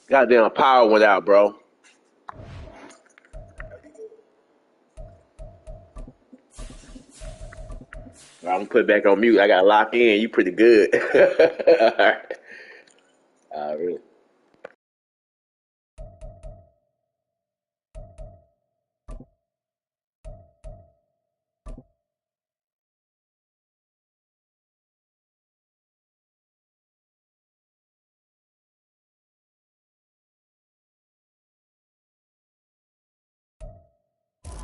Goddamn power went out, bro. I'm gonna put it back on mute. I got locked in. You pretty good. All right. All right.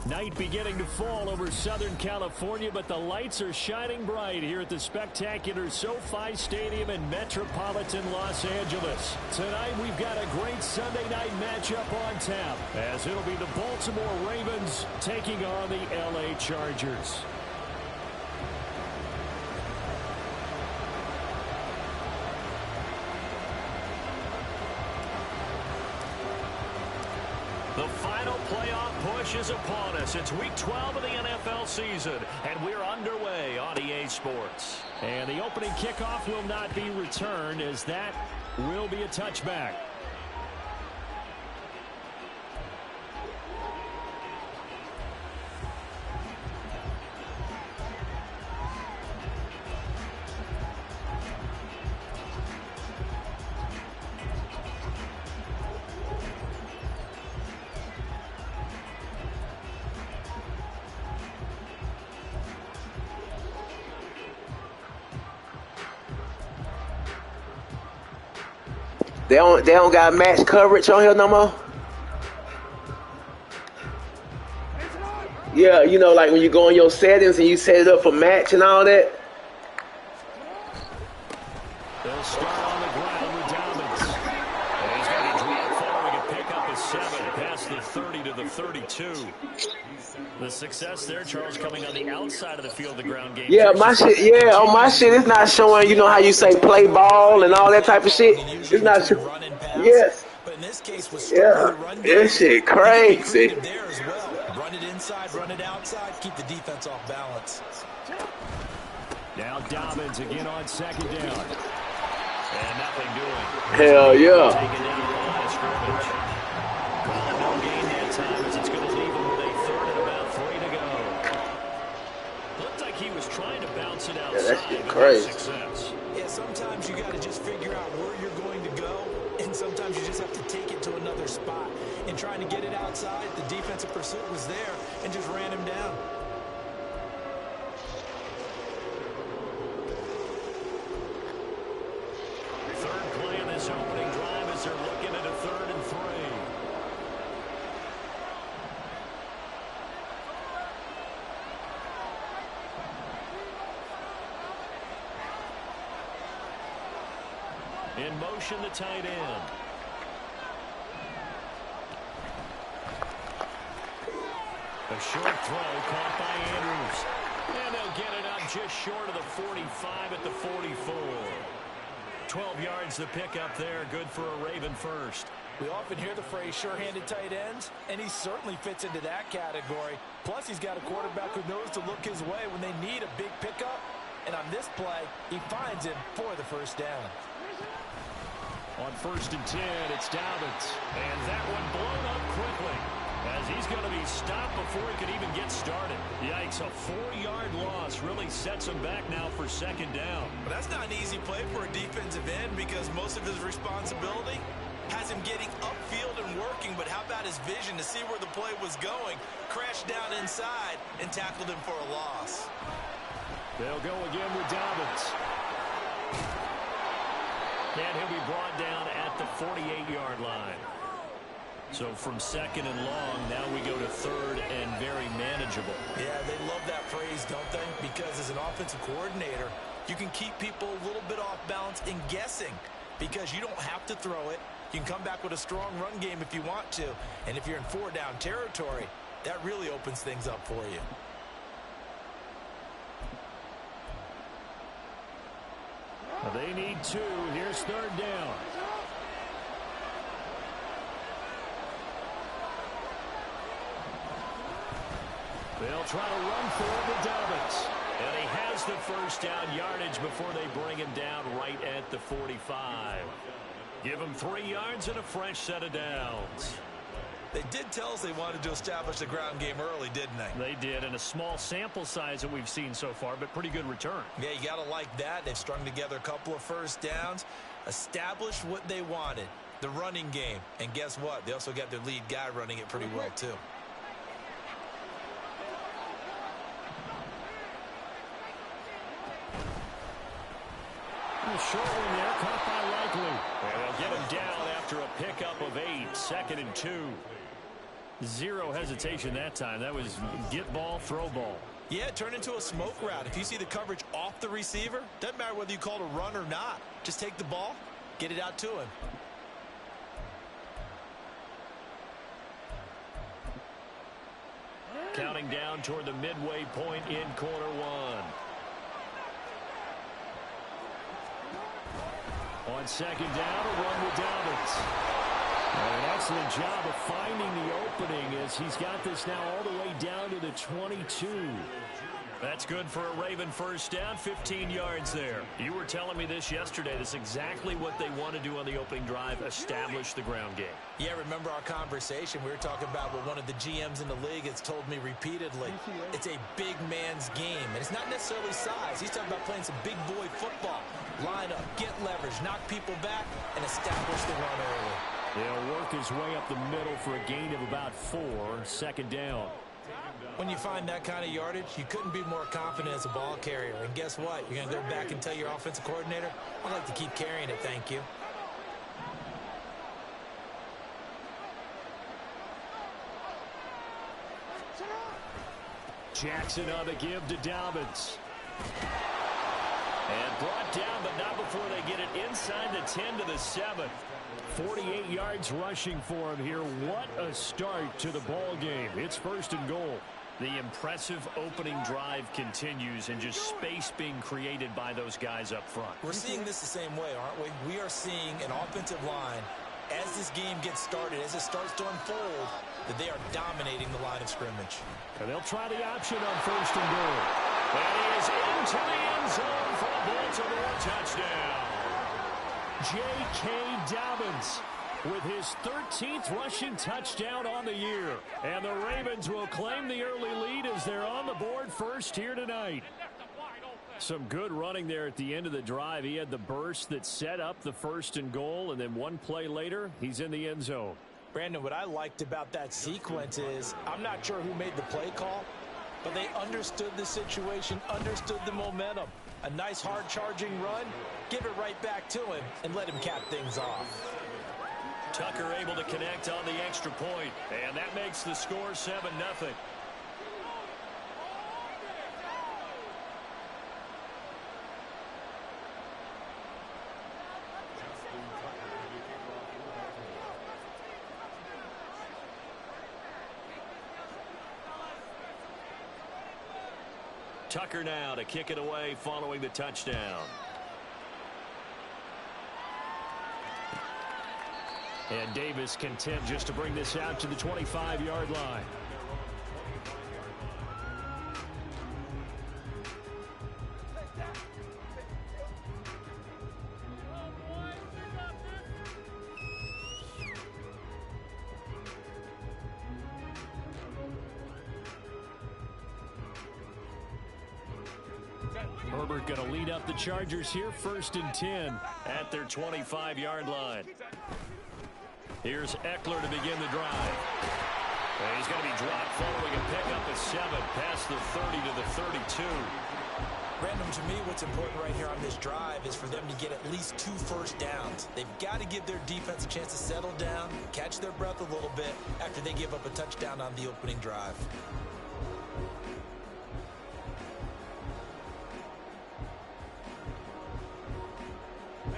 Night beginning to fall over Southern California, but the lights are shining bright here at the spectacular SoFi Stadium in metropolitan Los Angeles. Tonight we've got a great Sunday night matchup on tap, as it'll be the Baltimore Ravens taking on the LA Chargers. The final playoff push is upon us. It's week 12 of the NFL season, and we're underway on EA Sports. And the opening kickoff will not be returned, as that will be a touchback. They don't got match coverage on here no more. Yeah, you know, like when you go in your settings and you set it up for match and all that. They'll start on the ground with Dobbins. And he's going to drop following a pickup of 7 past the 30 to the 32. The success there, Charles, coming on the outside of the field, the ground game. Yeah, my shit. Yeah, on my shit, it's not showing. You know how you say play ball and all that type of shit. It's not showing. Yes. But in this case, was Yeah. This shit crazy. there as well. Run it inside, run it outside, keep the defense off balance. Now Dobbins again on second down. And nothing doing. Hell yeah. Taken down the line of scrimmage. Well, no gain that time, as it's going to leave him with a third and about 3 to go. Looked like he was trying to bounce it outside. Yeah, that shit but no crazy. success. Yeah, sometimes you got to just figure out where you're going to go, and sometimes you just have to take it to another spot. In trying to get it outside, the defensive pursuit was there and just ran him down. Third play on this opening drive as they're looking at a 3rd and 3. In motion, the tight end. A short throw caught by Andrews. And they'll get it up just short of the 45 at the 44. 12 yards to pick up there. Good for a Raven first. We often hear the phrase sure-handed tight ends, and he certainly fits into that category. Plus, he's got a quarterback who knows to look his way when they need a big pickup. And on this play, he finds him for the first down. On 1st and 10, it's Dobbins. And that one blown up quickly, as he's going to be stopped before he could even get started. Yikes, a 4-yard loss really sets him back now for 2nd down. But that's not an easy play for a defensive end, because most of his responsibility has him getting upfield and working. But how about his vision to see where the play was going, crashed down inside, and tackled him for a loss. They'll go again with Dobbins. And he'll be brought down at the 48-yard line. So from 2nd and long, now we go to 3rd and very manageable. Yeah, they love that phrase, don't they? Because as an offensive coordinator, you can keep people a little bit off balance in guessing, because you don't have to throw it. You can come back with a strong run game if you want to. And if you're in 4-down territory, that really opens things up for you. They need 2. Here's 3rd down. They'll try to run for it with Dobbins. And he has the 1st down yardage before they bring him down right at the 45. Give them 3 yards and a fresh set of downs. They did tell us they wanted to establish the ground game early, didn't they? They did, and a small sample size that we've seen so far, but pretty good return. Yeah, you got to like that. They've strung together a couple of first downs, established what they wanted, the running game. And guess what? They also got their lead guy running it pretty well, too. Short one there, caught by Likely. And they'll get him down after a pickup of 8, 2nd and 2. Zero hesitation that time. That was get ball, throw ball. Yeah, it turned into a smoke route. If you see the coverage off the receiver, doesn't matter whether you call it a run or not. Just take the ball, get it out to him. Counting down toward the midway point in quarter 1. On 2nd down, a run with Dobbins. An excellent job of finding the opening as he's got this now all the way down to the 22. That's good for a Raven first down, 15 yards there. You were telling me this yesterday. This is exactly what they want to do on the opening drive, establish the ground game. Yeah, remember our conversation. We were talking about what one of the GMs in the league has told me repeatedly. It's a big man's game, and it's not necessarily size. He's talking about playing some big boy football. Line up, get leverage, knock people back, and establish the run early. He'll work his way up the middle for a gain of about 4, 2nd down. When you find that kind of yardage, you couldn't be more confident as a ball carrier. And guess what? You're going to go back and tell your offensive coordinator, I'd like to keep carrying it, thank you. Jackson on the give to Dobbins. And brought down, but not before they get it inside the 10 to the 7. 48 yards rushing for him here. What a start to the ball game. It's 1st and goal. The impressive opening drive continues, and just space being created by those guys up front. We're seeing this the same way, aren't we? We are seeing an offensive line, as this game gets started, as it starts to unfold, that they are dominating the line of scrimmage. And they'll try the option on 1st and goal. And he is into the end zone for a Baltimore touchdown. J.K. Dobbins with his 13th rushing touchdown on the year. And the Ravens will claim the early lead as they're on the board first here tonight. Some good running there at the end of the drive. He had the burst that set up the 1st and goal, and then one play later, he's in the end zone. Brandon, what I liked about that sequence is, I'm not sure who made the play call, but they understood the situation, understood the momentum. A nice hard charging run, give it right back to him, and let him cap things off. Tucker able to connect on the extra point, and that makes the score 7-0. Tucker now to kick it away following the touchdown. And Davis content just to bring this out to the 25-yard line. Herbert going to lead up the Chargers here, 1st and 10 at their 25-yard line. Here's Eckler to begin the drive. And he's going to be dropped following a pickup of 7 past the 30 to the 32. Brandon, to me, what's important right here on this drive is for them to get at least 2 first downs. They've got to give their defense a chance to settle down, catch their breath a little bit after they give up a touchdown on the opening drive.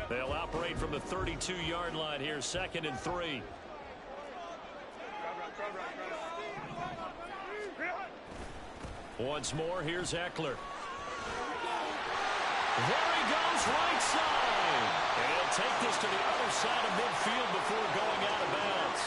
They'll operate from the 32-yard line here, 2nd and 3. Once more, here's Eckler. There he goes, right side. And he'll take this to the other side of midfield before going out of bounds.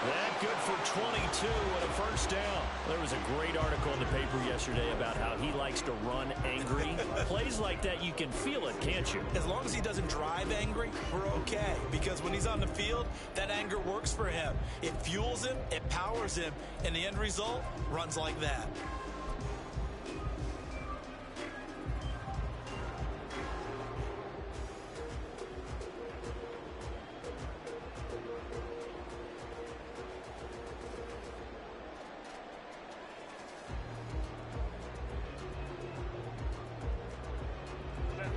That good for 22 and a first down. There was a great article in the paper yesterday about how he likes to run angry. Plays like that, you can feel it, can't you? As long as he doesn't drive angry, we're okay. Because when he's on the field, that anger works for him. It fuels him, it powers him, and the end result runs like that.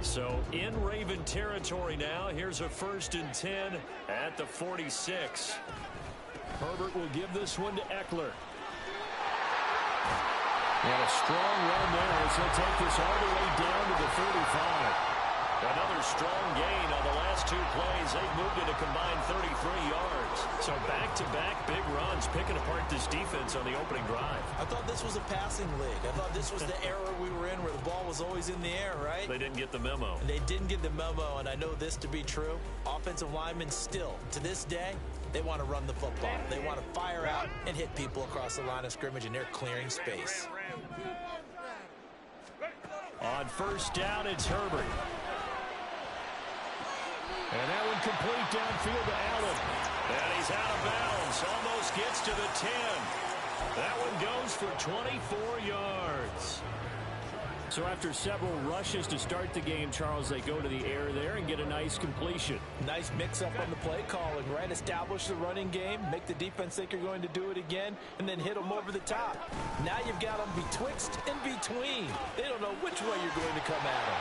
So in Raven territory now. Here's a 1st and 10 at the 46. Herbert will give this one to Eckler. And a strong run there as he'll take this all the way down to the 35. Another strong gain on the last 2 plays. They've moved it a combined 33 yards. So back-to-back big runs, picking apart this defense on the opening drive. I thought this was a passing league. I thought this was the era we were in where the ball was always in the air, right? They didn't get the memo. They didn't get the memo, and I know this to be true. Offensive linemen still, to this day, they want to run the football. They want to fire out and hit people across the line of scrimmage, and they're clearing space. On 1st down, it's Herbert. And that one complete downfield to Allen. And he's out of bounds. Almost gets to the 10. That one goes for 24 yards. So after several rushes to start the game, Charles, they go to the air there and get a nice completion. Nice mix-up on the play calling, right? Establish the running game, make the defense think you're going to do it again, and then hit them over the top. Now you've got them betwixt and between. They don't know which way you're going to come at them.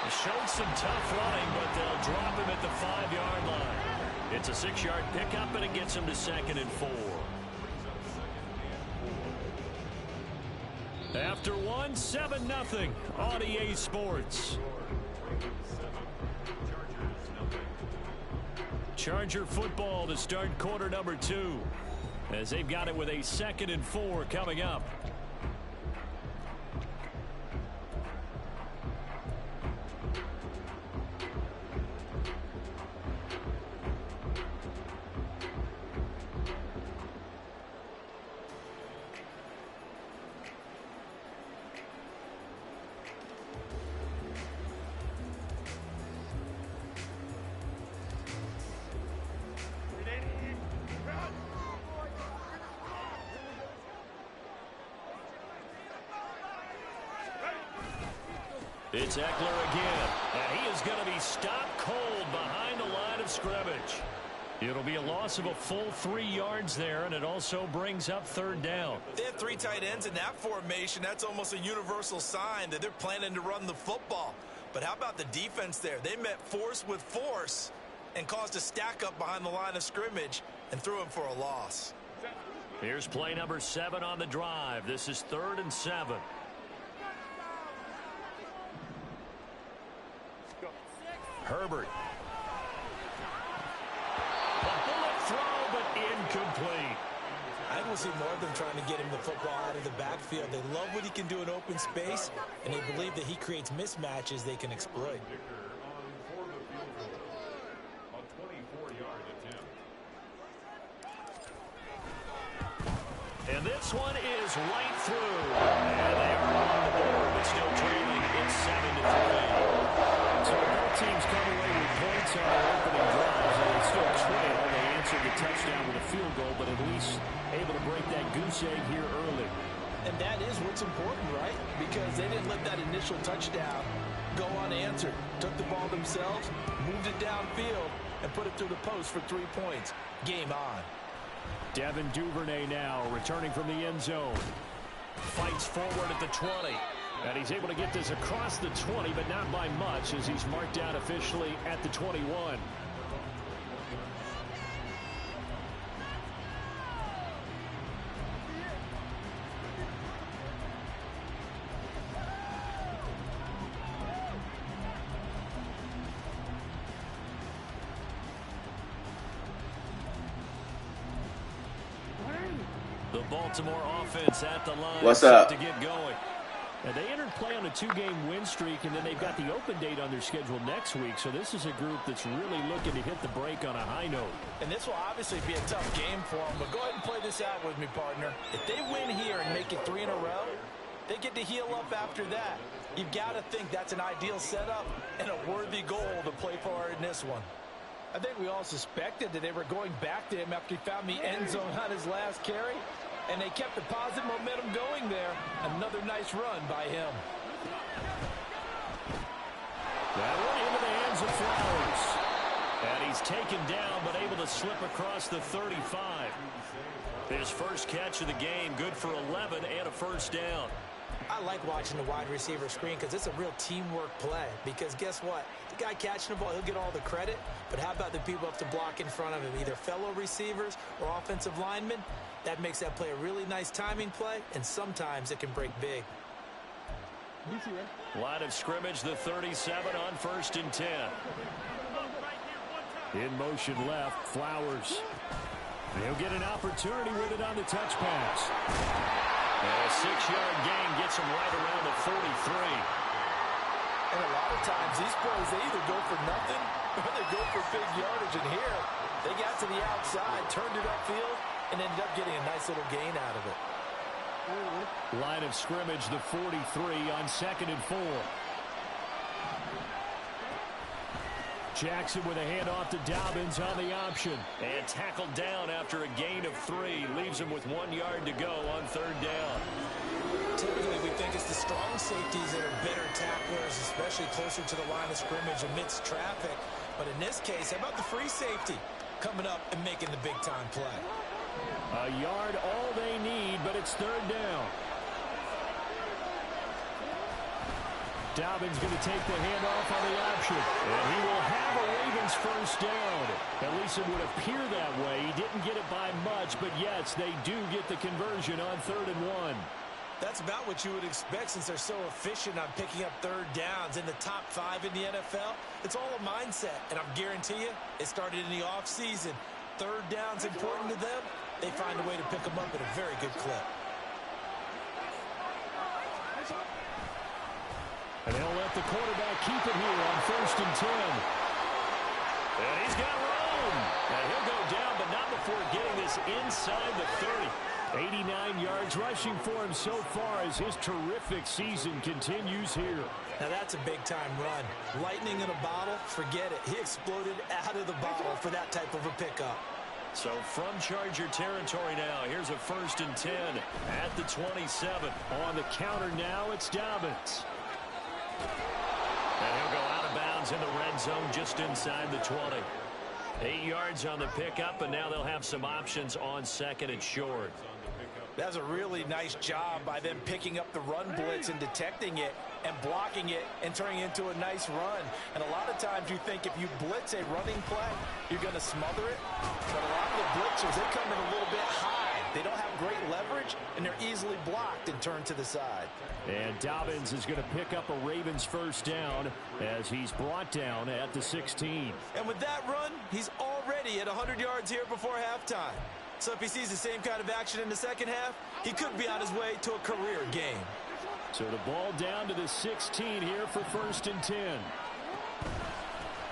They showed some tough running, but they'll drop him at the 5-yard line. It's a 6-yard pickup, and it gets him to 2nd and 4. After 1, 7-0 on EA Sports. Charger football to start quarter number 2, as they've got it with a 2nd and 4 coming up. It's Eckler again, and he is going to be stopped cold behind the line of scrimmage. It'll be a loss of a full 3 yards there, and it also brings up 3rd down. They have 3 tight ends in that formation. That's almost a universal sign that they're planning to run the football. But how about the defense there? They met force with force and caused a stack up behind the line of scrimmage and threw him for a loss. Here's play number 7 on the drive. This is 3rd and 7. Herbert. A bullet throw, but incomplete. I will see more of them trying to get him the football out of the backfield. They love what he can do in open space, and they believe that he creates mismatches they can exploit. And this one is right through. And they are on the board, but still trailing. It's 7-3. So both teams come away with points on their opening drives, and they still trail. They answered the touchdown with a field goal, but at least able to break that goose egg here early. And that is what's important, right? Because they didn't let that initial touchdown go unanswered. Took the ball themselves, moved it downfield, and put it through the post for 3 points. Game on. Devin Duvernay now returning from the end zone. Fights forward at the 20. And he's able to get this across the 20, but not by much, as he's marked out officially at the 21. The Baltimore offense at the line. What's up? To get going. And they entered play on a 2-game win streak, and then they've got the open date on their schedule next week. So this is a group that's really looking to hit the break on a high note. And this will obviously be a tough game for them, but go ahead and play this out with me, partner. If they win here and make it 3 in a row, they get to heal up after that. You've got to think that's an ideal setup and a worthy goal to play for in this one. I think we all suspected that they were going back to him after he found the end zone on his last carry. And they kept the positive momentum going there. Another nice run by him. That one into the hands of Flowers. And he's taken down, but able to slip across the 35. His first catch of the game, good for 11 and a first down. I like watching the wide receiver screen because it's a real teamwork play. Because guess what? The guy catching the ball, he'll get all the credit. But how about the people up to block in front of him, either fellow receivers or offensive linemen? That makes that play a really nice timing play, and sometimes it can break big. Line of scrimmage, the 37 on 1st and 10. In motion left, Flowers. He'll get an opportunity with it on the touch pass. A 6-yard gain gets him right around the 43. And a lot of times these plays, they either go for nothing or they go for big yardage. And here, they got to the outside, turned it upfield, and ended up getting a nice little gain out of it. Line of scrimmage, the 43 on 2nd and 4. Jackson with a handoff to Dobbins on the option. And tackled down after a gain of 3. Leaves him with 1 yard to go on 3rd down. Typically, we think it's the strong safeties that are better tacklers, especially closer to the line of scrimmage amidst traffic. But in this case, how about the free safety coming up and making the big-time play? A yard all they need, but it's 3rd down. Dobbins going to take the handoff on the option. And he will have a Ravens first down. At least it would appear that way. He didn't get it by much, but yes, they do get the conversion on 3rd and 1. That's about what you would expect since they're so efficient on picking up 3rd downs in the top 5 in the NFL. It's all a mindset, and I guarantee you, it started in the offseason. 3rd down's important to them. They find a way to pick them up at a very good clip. And they'll let the quarterback keep it here on 1st and 10. And he's got room. And he'll go down, but not before getting this inside the 30. 89 yards rushing for him so far as his terrific season continues here. Now that's a big-time run. Lightning in a bottle, forget it. He exploded out of the bottle for that type of a pickup. So from Charger territory now, here's a 1st and 10 at the 27. On the counter now, it's Dobbins. And he'll go out of bounds in the red zone just inside the 20. 8 yards on the pickup, and now they'll have some options on 2nd and short. That's a really nice job by them picking up the run blitz and detecting it and blocking it and turning it into a nice run. And a lot of times you think if you blitz a running play, you're going to smother it. But a lot of the blitzers, they come in a little bit high. They don't have great leverage, and they're easily blocked and turned to the side. And Dobbins is going to pick up a Ravens first down as he's brought down at the 16. And with that run, he's already at 100 yards here before halftime. So if he sees the same kind of action in the second half, he could be on his way to a career game. So the ball down to the 16 here for 1st and 10.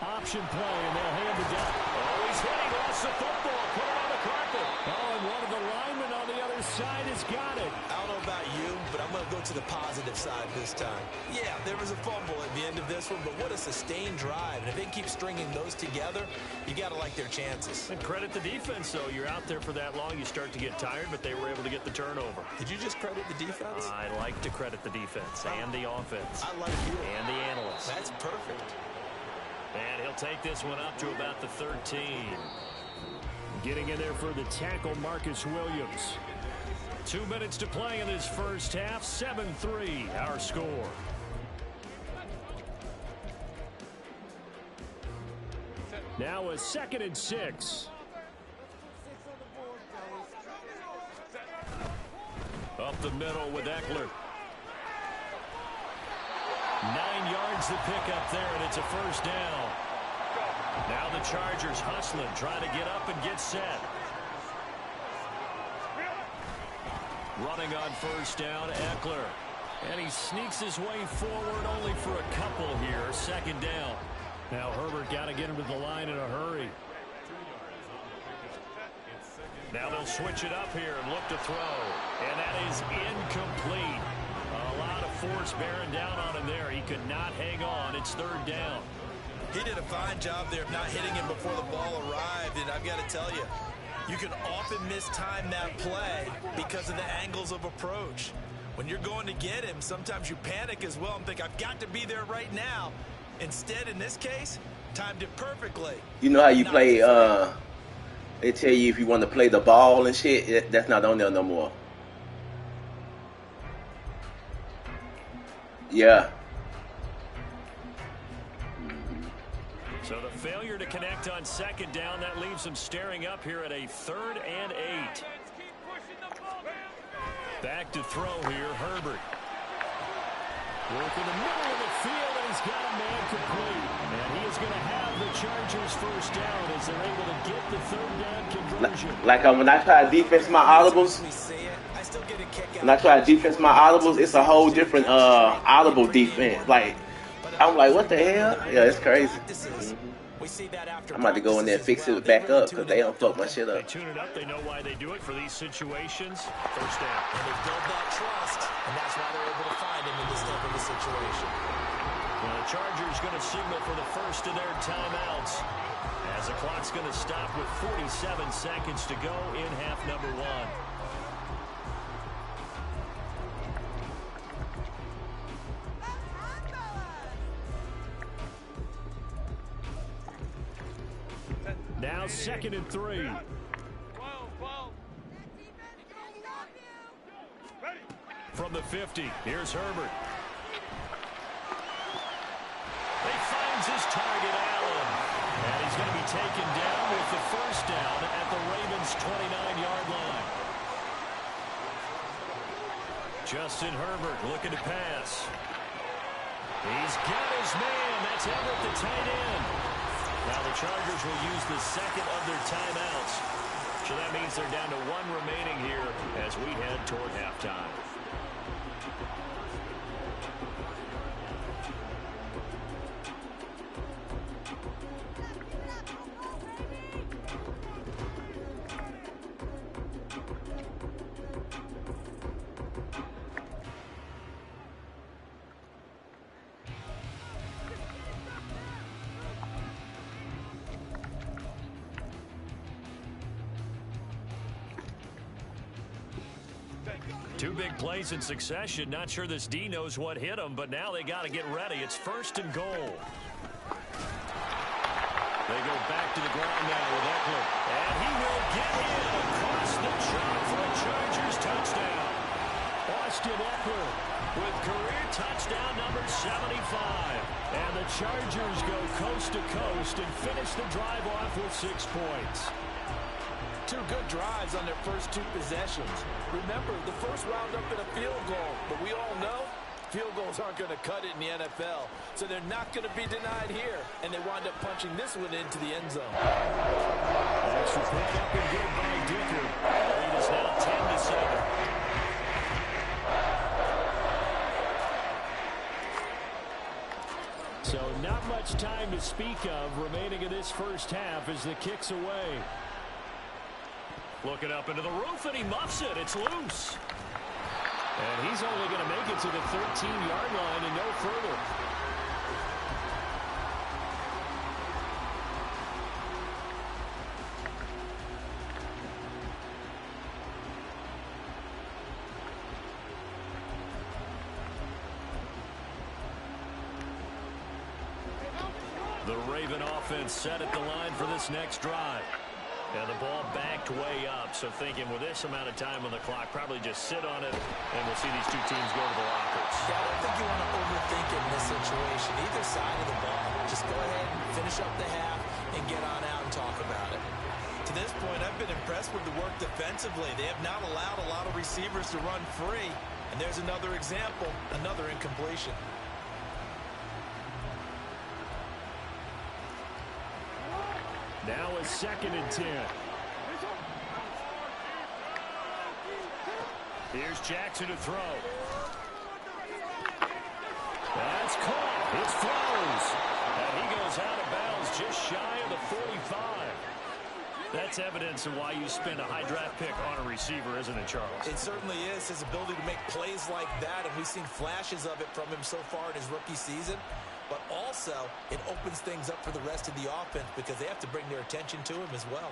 Option play, and they'll hand it down. Oh, he's hit. He lost the football. Put it on the carpet. Oh, and one of the linemen on the other side has got it. I don't know about you, but I'm going to go to the positive side this time. Yeah, there was a fumble at the end of this one, but what a sustained drive. And if they keep stringing those together, you got to like their chances. And credit the defense, though. You're out there for that long, you start to get tired, but they were able to get the turnover. Did you just credit the defense? I like to credit the defense and the offense. I like you. And the analysts. That's perfect. And he'll take this one up to about the 13. Getting in there for the tackle, Marcus Williams. 2 minutes to play in this first half. 7-3, our score. Now a 2nd and 6. Up the middle with Eckler. 9 yards to pick up there, and it's a first down. Now the Chargers hustling, trying to get up and get set. Running on first down, Eckler. And he sneaks his way forward only for a couple here. Second down. Now Herbert got to get him to the line in a hurry. Now they'll switch it up here and look to throw. And that is incomplete. A lot of force bearing down on him there. He could not hang on. It's third down. He did a fine job there of not hitting him before the ball arrived. And I've got to tell you, you can often mistime that play because of the angles of approach. When you're going to get him, sometimes you panic as well and think, I've got to be there right now. Instead, in this case, timed it perfectly. You know how you play, they tell you if you want to play the ball and shit, that's not on there no more. Yeah. So the failure to connect on second down, that leaves him staring up here at a 3rd and 8. Back to throw here, Herbert. Work in the middle of the field, and he's got a man complete. And he is going to have the Chargers first down as they're able to get the 3rd down conversion. Like when I try to defense my audibles, it's a whole different audible defense. Like, I'm like, what the hell? Yeah, it's crazy. I'm about to go in there and fix it back up because they don't fuck my shit up. They tune it up. They know why they do it for these situations. First down. And they build that trust, and that's why they're able to find him in this type of a situation. Well, the Chargers going to signal for the first of their timeouts as the clock's going to stop with 47 seconds to go in half number 1. Now 2nd and 3. From the 50, here's Herbert. He finds his target, Allen. And he's going to be taken down with the first down at the Ravens' 29-yard line. Justin Herbert looking to pass. He's got his man. That's Everett, the tight end. Now the Chargers will use the second of their timeouts. So that means they're down to 1 remaining here as we head toward halftime. Two big plays in succession. Not sure this D knows what hit him, but now they got to get ready. It's 1st and goal. They go back to the ground now with Eckler. And he will get in across the chalk for a Chargers touchdown. Austin Eckler with career touchdown number 75. And the Chargers go coast to coast and finish the drive off with 6 points. 2 good drives on their first 2 possessions. Remember, the first wound up in a field goal, but we all know field goals aren't going to cut it in the NFL, so they're not going to be denied here, and they wind up punching this one into the end zone. Extra point up and good by Dicker. Lead is now 10-7. So not much time to speak of remaining in this first half as the kick's away. Looking up into the roof, and he muffs it. It's loose. And he's only going to make it to the 13-yard line and no further. The Raven offense set at the line for this next drive. And the ball backed way up, so thinking with this amount of time on the clock, probably just sit on it, and we'll see these 2 teams go to the lockers. Yeah, I don't think you want to overthink it in this situation. Either side of the ball. Just go ahead and finish up the half and get on out and talk about it. To this point, I've been impressed with the work defensively. They have not allowed a lot of receivers to run free. And there's another example, another incompletion. Now a 2nd and 10. Here's Jackson to throw. That's caught. It's Flowers. And he goes out of bounds just shy of the 45. That's evidence of why you spend a high draft pick on a receiver, isn't it, Charles? It certainly is. His ability to make plays like that, and we've seen flashes of it from him so far in his rookie season. But also, it opens things up for the rest of the offense because they have to bring their attention to him as well.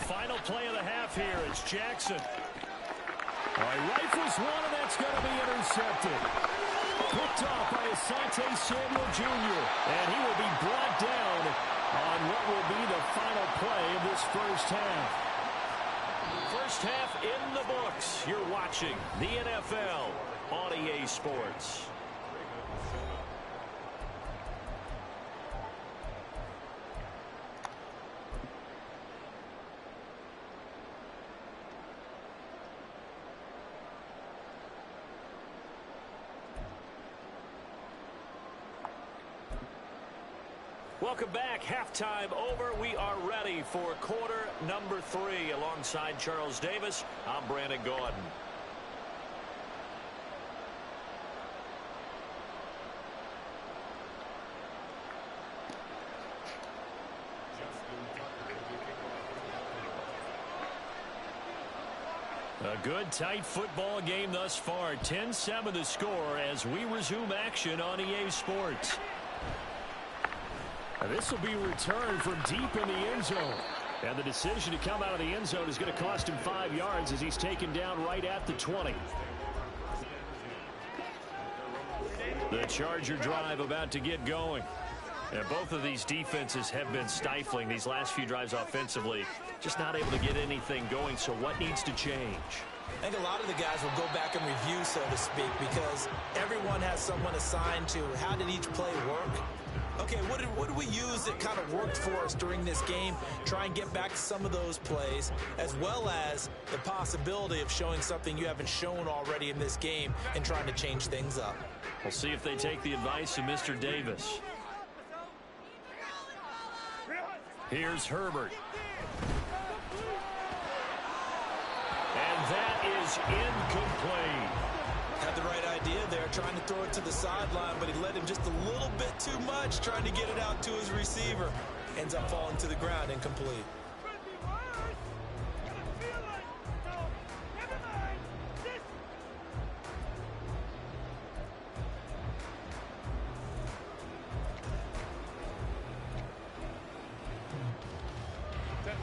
Final play of the half here. It's Jackson. Rifles one, and that's going to be intercepted. Picked off by Asante Samuel Jr., and he will be brought down on what will be the final play of this first half. First half in the books. You're watching the NFL on EA Sports. Welcome back. Halftime over. We are ready for quarter number 3. Alongside Charles Davis, I'm Brandon Gordon. A good, tight football game thus far. 10-7 the score as we resume action on EA Sports. This will be returned from deep in the end zone. And the decision to come out of the end zone is going to cost him 5 yards as he's taken down right at the 20. The Charger drive about to get going. And both of these defenses have been stifling these last few drives offensively. Just not able to get anything going, so what needs to change? I think a lot of the guys will go back and review, so to speak, because everyone has someone assigned to how did each play work. Okay, what did we use that kind of worked for us during this game? Try and get back to some of those plays, as well as the possibility of showing something you haven't shown already in this game and trying to change things up. We'll see if they take the advice of Mr. Davis. Here's Herbert. And that is incomplete. Had the right idea there, trying to throw it to the sideline, but he led him just a little bit too much, trying to get it out to his receiver. Ends up falling to the ground, incomplete.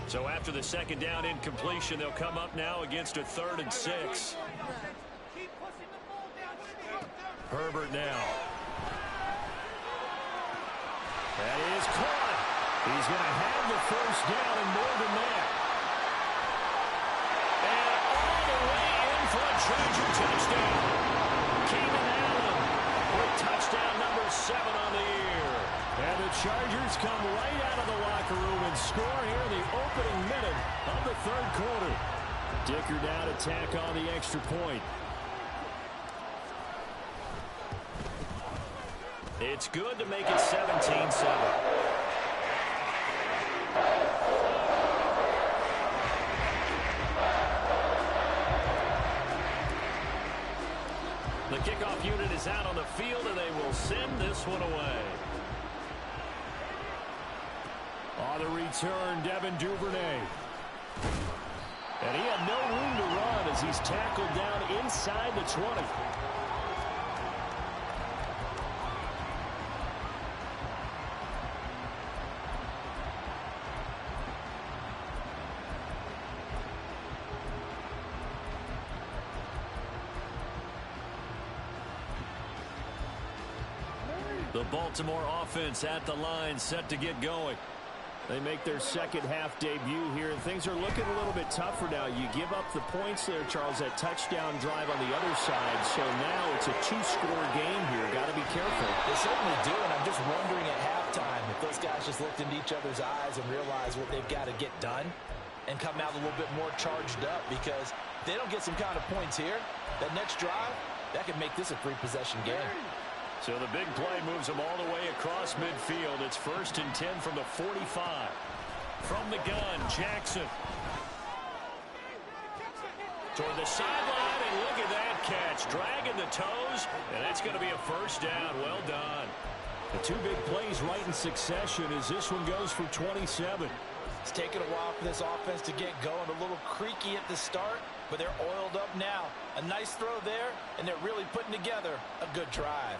So after the second down incompletion, they'll come up now against a 3rd and 6. Herbert now. That is caught. He's going to have the first down and more than that. And all the way in for a Charger touchdown. Keenan Allen with touchdown number 7 on the year. And the Chargers come right out of the locker room and score here in the opening minute of the 3rd quarter. Dicker now to tack on the extra point. It's good to make it 17-7. The kickoff unit is out on the field, and they will send this one away. On the return, Devin Duvernay. And he had no room to run as he's tackled down inside the 20. The Baltimore offense at the line, set to get going. They make their second half debut here, and things are looking a little bit tougher now. You give up the points there, Charles, that touchdown drive on the other side. So now it's a 2-score game here. Got to be careful. They certainly do, and I'm just wondering at halftime if those guys just looked into each other's eyes and realized what they've got to get done and come out a little bit more charged up, because if they don't get some kind of points here, that next drive, that could make this a 3-possession game. So the big play moves them all the way across midfield. It's 1st and 10 from the 45. From the gun, Jackson. Toward the sideline, and look at that catch. Dragging the toes, and that's going to be a first down. Well done. The two big plays right in succession as this one goes for 27. It's taken a while for this offense to get going. A little creaky at the start, but they're oiled up now. A nice throw there, and they're really putting together a good drive.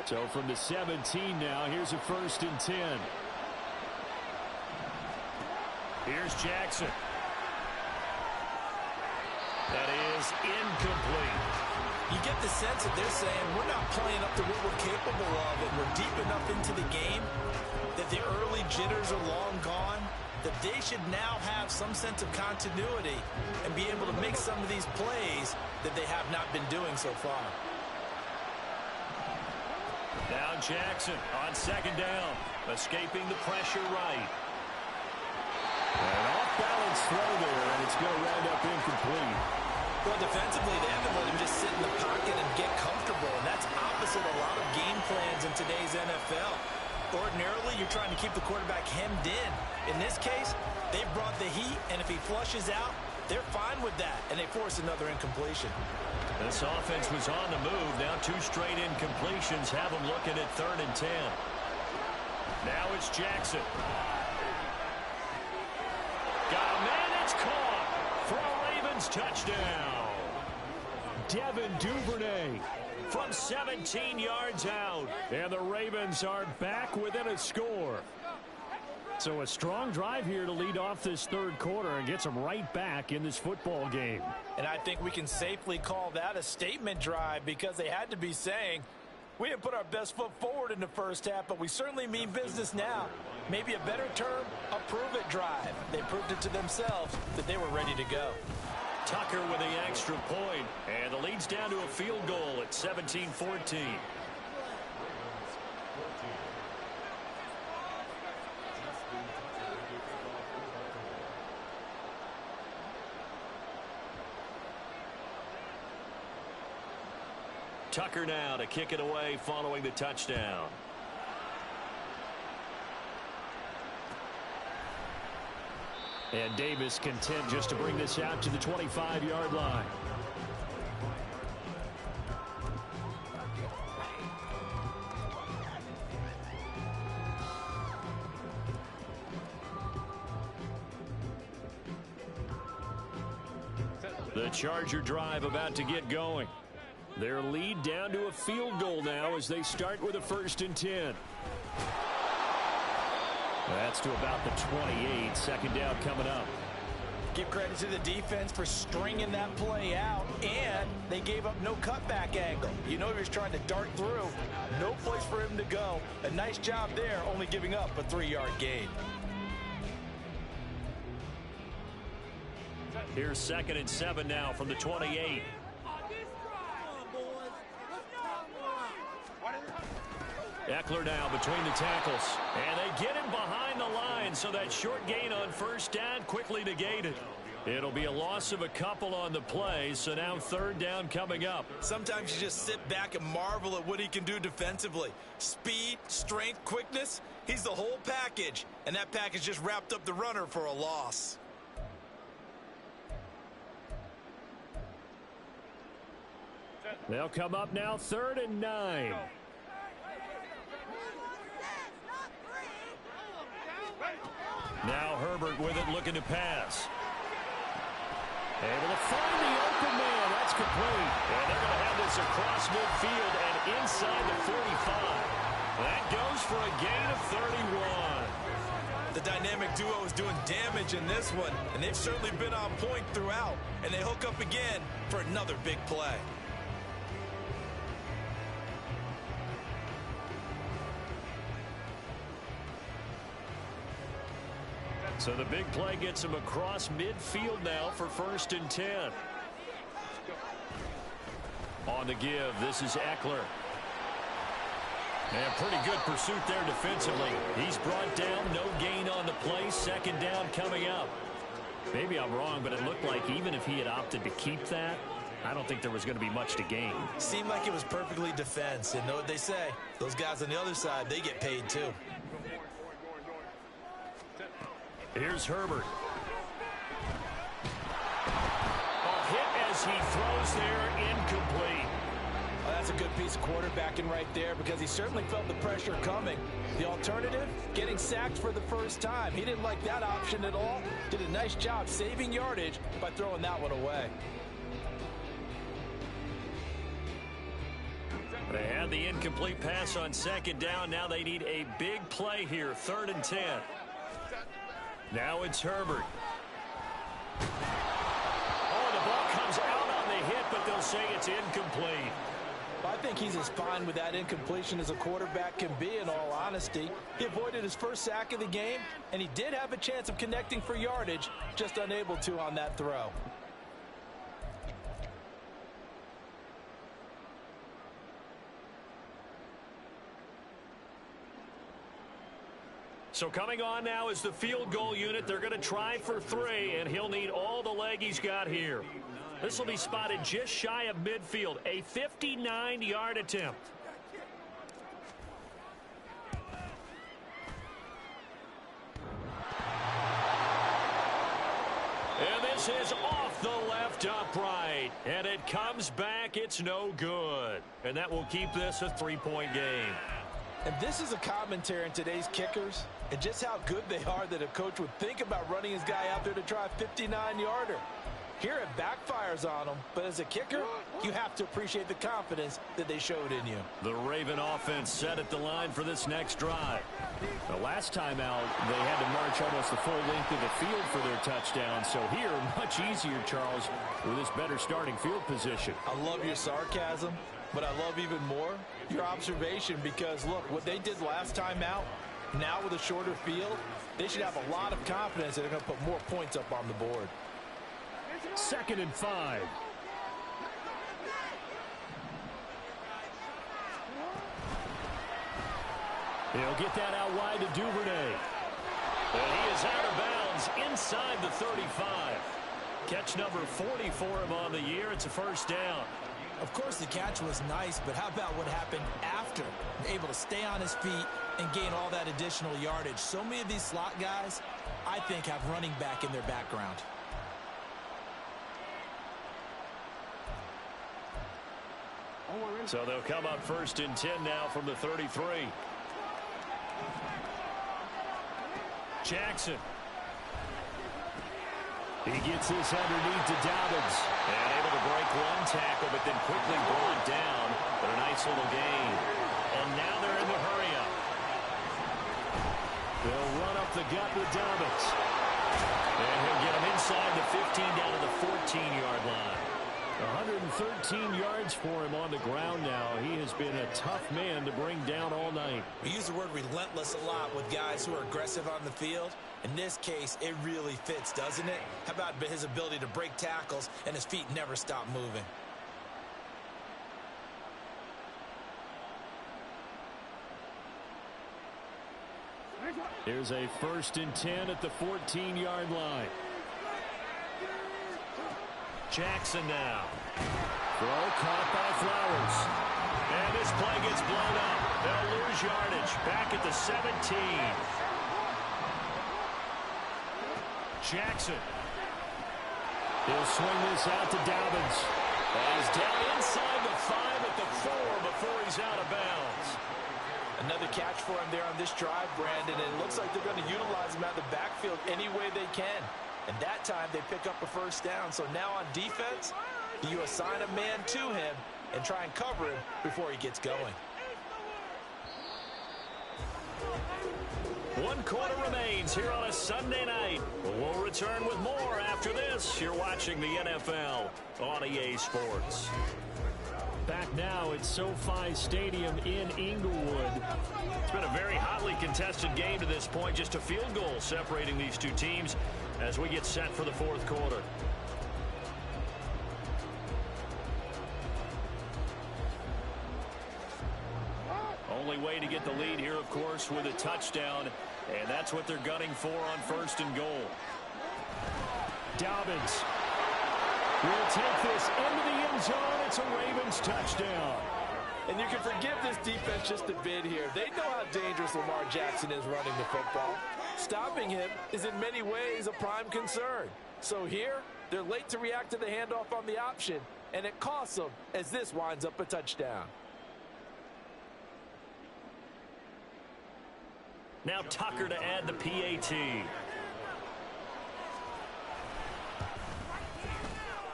So from the 17 now, here's a 1st and 10. Here's Jackson. That is incomplete. You get the sense that they're saying we're not playing up to what we're capable of, and we're deep enough into the game that the early jitters are long gone, that they should now have some sense of continuity and be able to make some of these plays that they have not been doing so far. Now Jackson on 2nd down, escaping the pressure right. An off-balance throw there, and it's going to wind up incomplete. Well, defensively, they have to let him just sit in the pocket and get comfortable, and that's opposite a lot of game plans in today's NFL. Ordinarily, you're trying to keep the quarterback hemmed in. In this case, they brought the heat, and if he flushes out, they're fine with that, and they force another incompletion. This offense was on the move. Now 2 straight incompletions have them looking at 3rd and 10. Now it's Jackson. Got a man, it's caught for a Ravens touchdown. Devin Duvernay from 17 yards out. And the Ravens are back within a score. So a strong drive here to lead off this 3rd quarter and gets them right back in this football game. And I think we can safely call that a statement drive because they had to be saying, we didn't put our best foot forward in the first half, but we certainly mean business now. Maybe a better term, a prove-it drive. They proved it to themselves that they were ready to go. Tucker with the extra point, and the lead's down to a field goal at 17-14. Tucker now to kick it away following the touchdown. And Davis content just to bring this out to the 25-yard line. The Charger drive about to get going. Their lead down to a field goal now as they start with a 1st and 10. That's to about the 28. 2nd down coming up. Give credit to the defense for stringing that play out, and they gave up no cutback angle. You know he was trying to dart through. No place for him to go. A nice job there, only giving up a 3-yard gain. Here's 2nd and 7 now from the 28. Eckler now between the tackles. And they get him behind the line, so that short gain on 1st down quickly negated. It'll be a loss of a couple on the play, so now 3rd down coming up. Sometimes you just sit back and marvel at what he can do defensively. Speed, strength, quickness, he's the whole package. And that package just wrapped up the runner for a loss. They'll come up now 3rd and 9. Now Herbert with it, looking to pass. Able to find the open man. That's complete. And they're going to have this across midfield and inside the 45. That goes for a gain of 31. The dynamic duo is doing damage in this one, and they've certainly been on point throughout. And they hook up again for another big play. So the big play gets him across midfield now for 1st and 10. On the give, this is Eckler. And pretty good pursuit there defensively. He's brought down, no gain on the play. 2nd down coming up. Maybe I'm wrong, but it looked like even if he had opted to keep that, I don't think there was going to be much to gain. Seemed like it was perfectly defense. And know what they say? Those guys on the other side, they get paid too. Here's Herbert. A hit as he throws there, incomplete. Well, that's a good piece of quarterbacking right there because he certainly felt the pressure coming. The alternative, getting sacked for the first time. He didn't like that option at all. Did a nice job saving yardage by throwing that one away. They had the incomplete pass on second down. Now they need a big play here, 3rd and 10. Now it's Herbert. Oh, the ball comes out on the hit, but they'll say it's incomplete. I think he's as fine with that incompletion as a quarterback can be, in all honesty. He avoided his first sack of the game, and he did have a chance of connecting for yardage, just unable to on that throw. So coming on now is the field goal unit. They're going to try for 3, and he'll need all the leg he's got here. This will be spotted just shy of midfield, a 59-yard attempt. And this is off the left upright, and it comes back. It's no good. And that will keep this a 3-point game. And this is a commentary on today's kickers and just how good they are that a coach would think about running his guy out there to try a 59-yarder. Here it backfires on them, but as a kicker, you have to appreciate the confidence that they showed in you. The Raven offense set at the line for this next drive. The last time out, they had to march almost the full length of the field for their touchdown. So here, much easier, Charles, with this better starting field position. I love your sarcasm, but I love even more your observation because, look, what they did last time out, now with a shorter field, they should have a lot of confidence that they're going to put more points up on the board. 2nd and 5. He'll get that out wide to Duvernay. And he is out of bounds inside the 35. Catch number 40 for him on the year. It's a 1st down. Of course, the catch was nice, but how about what happened after? Able to stay on his feet and gain all that additional yardage. So many of these slot guys, I think, have running back in their background. So they'll come up 1st and 10 now from the 33. Jackson. He gets this underneath to Dobbins. And able to break one tackle, but then quickly brought down. But a nice little gain. And now they're in the hurry-up. They'll run up the gut with Dobbins. And he'll get him inside the 15 down to the 14-yard line. 113 yards for him on the ground now. He has been a tough man to bring down all night. We use the word relentless a lot with guys who are aggressive on the field. In this case, it really fits, doesn't it? How about his ability to break tackles and his feet never stop moving? Here's a 1st and 10 at the 14-yard line. Jackson now. Throw caught by Flowers. And this play gets blown up. They'll lose yardage. Back at the 17. Jackson. He'll swing this out to Dobbins. And he's down inside the 5 at the 4 before he's out of bounds. Another catch for him there on this drive, Brandon. And it looks like they're going to utilize him out of the backfield any way they can. And that time they pick up a 1st down. So now on defense, you assign a man to him and try and cover him before he gets going. 1 quarter remains here on a Sunday night. We'll return with more after this. You're watching the NFL on EA Sports. Back now at SoFi Stadium in Inglewood. It's been a very hotly contested game to this point. Just a field goal separating these two teams as we get set for the 4th quarter. Only way to get the lead here, of course, with a touchdown. And that's what they're gunning for on 1st and goal. Dobbins. will take this into the end zone. It's a Ravens touchdown. And you can forgive this defense just a bit here. They know how dangerous Lamar Jackson is running the football. Stopping him is in many ways a prime concern. So here, they're late to react to the handoff on the option, and it costs them as this winds up a touchdown. Now Tucker to add the PAT.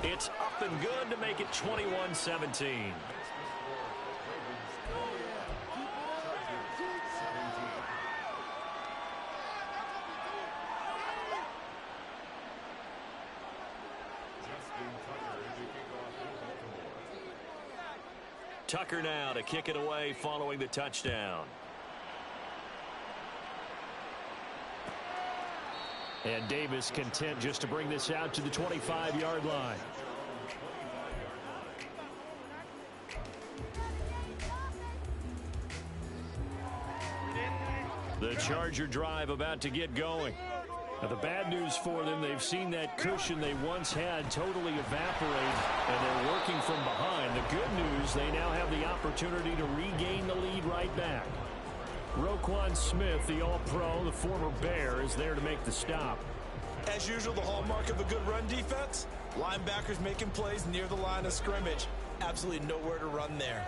It's up and good to make it 21-17. Tucker now to kick it away following the touchdown. And Davis content just to bring this out to the 25-yard line. The Charger drive about to get going. Now, the bad news for them, they've seen that cushion they once had totally evaporate, and they're working from behind. The good news, they now have the opportunity to regain the lead right back. Roquan Smith, the All-Pro, the former Bear, is there to make the stop. As usual, the hallmark of a good run defense, linebackers making plays near the line of scrimmage. Absolutely nowhere to run there.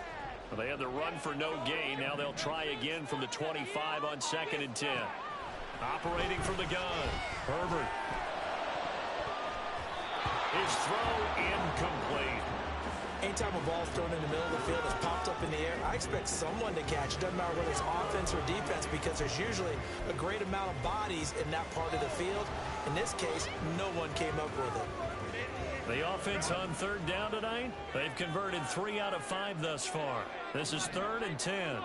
Well, they had the run for no gain. Now they'll try again from the 25 on 2nd and 10. Operating from the gun, Herbert. His throw incomplete. Anytime a ball's thrown in the middle of the field, it's popped up in the air, I expect someone to catch. Doesn't matter whether it's offense or defense, because there's usually a great amount of bodies in that part of the field. In this case, no one came up with it. The offense on 3rd down tonight, they've converted 3 out of 5 thus far. This is 3rd and 10.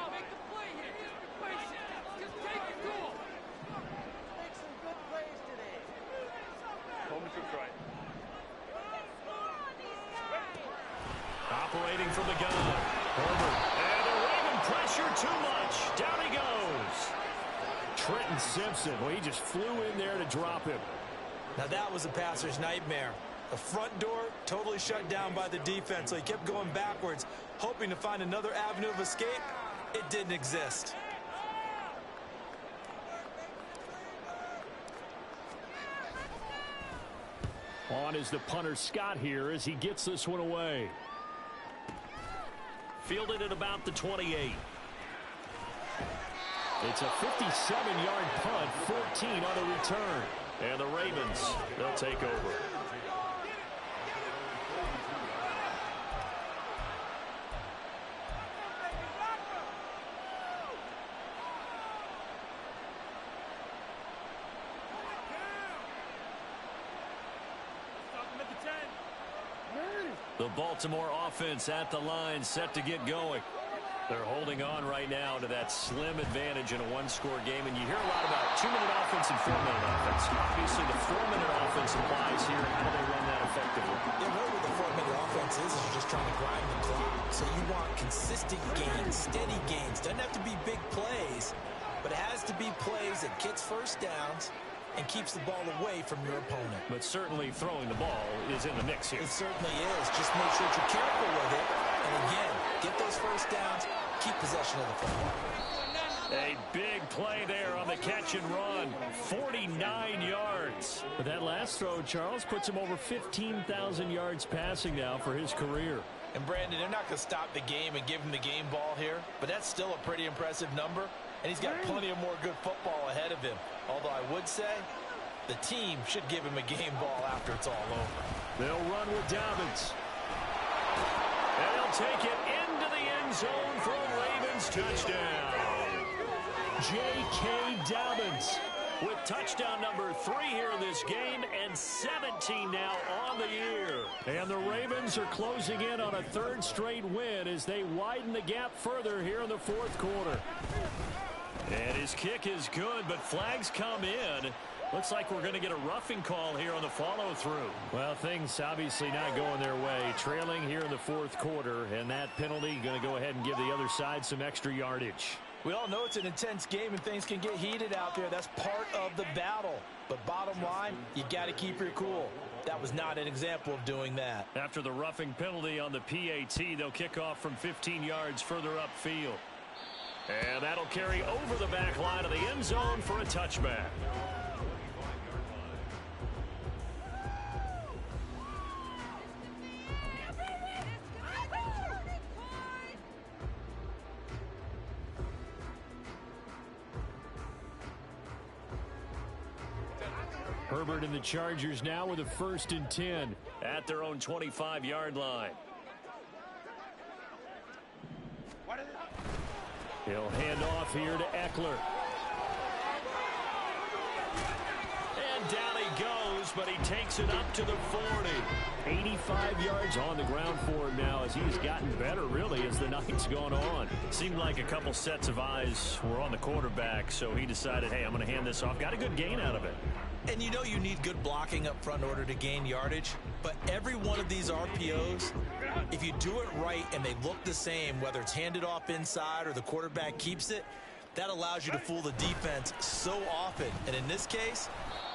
Operating from the gun, Herbert. And the Raven pressure too much. Down he goes. Trenton Simpson, well, he just flew in there to drop him. Now that was a passer's nightmare. The front door totally shut down by the defense, so he kept going backwards, hoping to find another avenue of escape. It didn't exist. On is the punter Scott here as he gets this one away. Fielded at about the 28. It's a 57-yard punt, 14 on the return. And the Ravens, they'll take over. The Baltimore offense at the line, set to get going. They're holding on right now to that slim advantage in a one-score game. And you hear a lot about 2-minute offense and 4-minute offense. Obviously, the 4-minute offense applies here. How do they run that effectively? Yeah, really what the 4-minute offense is you're just trying to grind the clock. So you want consistent gains, steady gains. Doesn't have to be big plays, but it has to be plays that gets first downs and keeps the ball away from your opponent. But certainly throwing the ball is in the mix here. It certainly is. Just make sure you're careful with it. And again, get those first downs, keep possession of the football. A big play there on the catch and run. 49 yards. But that last throw, Charles, puts him over 15,000 yards passing now for his career. And Brandon, they're not going to stop the game and give him the game ball here, but that's still a pretty impressive number. And he's got plenty of more good football ahead of him. Although I would say the team should give him a game ball after it's all over. They'll run with Dobbins. And they'll take it into the end zone for a Ravens touchdown. J.K. Dobbins with touchdown number 3 here in this game, and 17 now on the year. And the Ravens are closing in on a 3rd straight win as they widen the gap further here in the 4th quarter. And his kick is good, but flags come in. Looks like we're going to get a roughing call here on the follow-through. Well, things obviously not going their way. Trailing here in the 4th quarter, and that penalty going to go ahead and give the other side some extra yardage. We all know it's an intense game and things can get heated out there. That's part of the battle. But bottom line, you got to keep your cool. That was not an example of doing that. After the roughing penalty on the PAT, they'll kick off from 15 yards further upfield. And that'll carry over the back line of the end zone for a touchback. Herbert and the Chargers now with a 1st and 10 at their own 25-yard line. He'll hand off here to Eckler. And down he goes, but he takes it up to the 40. 85 yards on the ground for him now as he's gotten better, really, as the night's gone on. Seemed like a couple sets of eyes were on the quarterback, so he decided, hey, I'm going to hand this off. Got a good gain out of it. And you know you need good blocking up front in order to gain yardage, but every one of these RPOs, if you do it right and they look the same, whether it's handed off inside or the quarterback keeps it, that allows you to fool the defense so often. And in this case,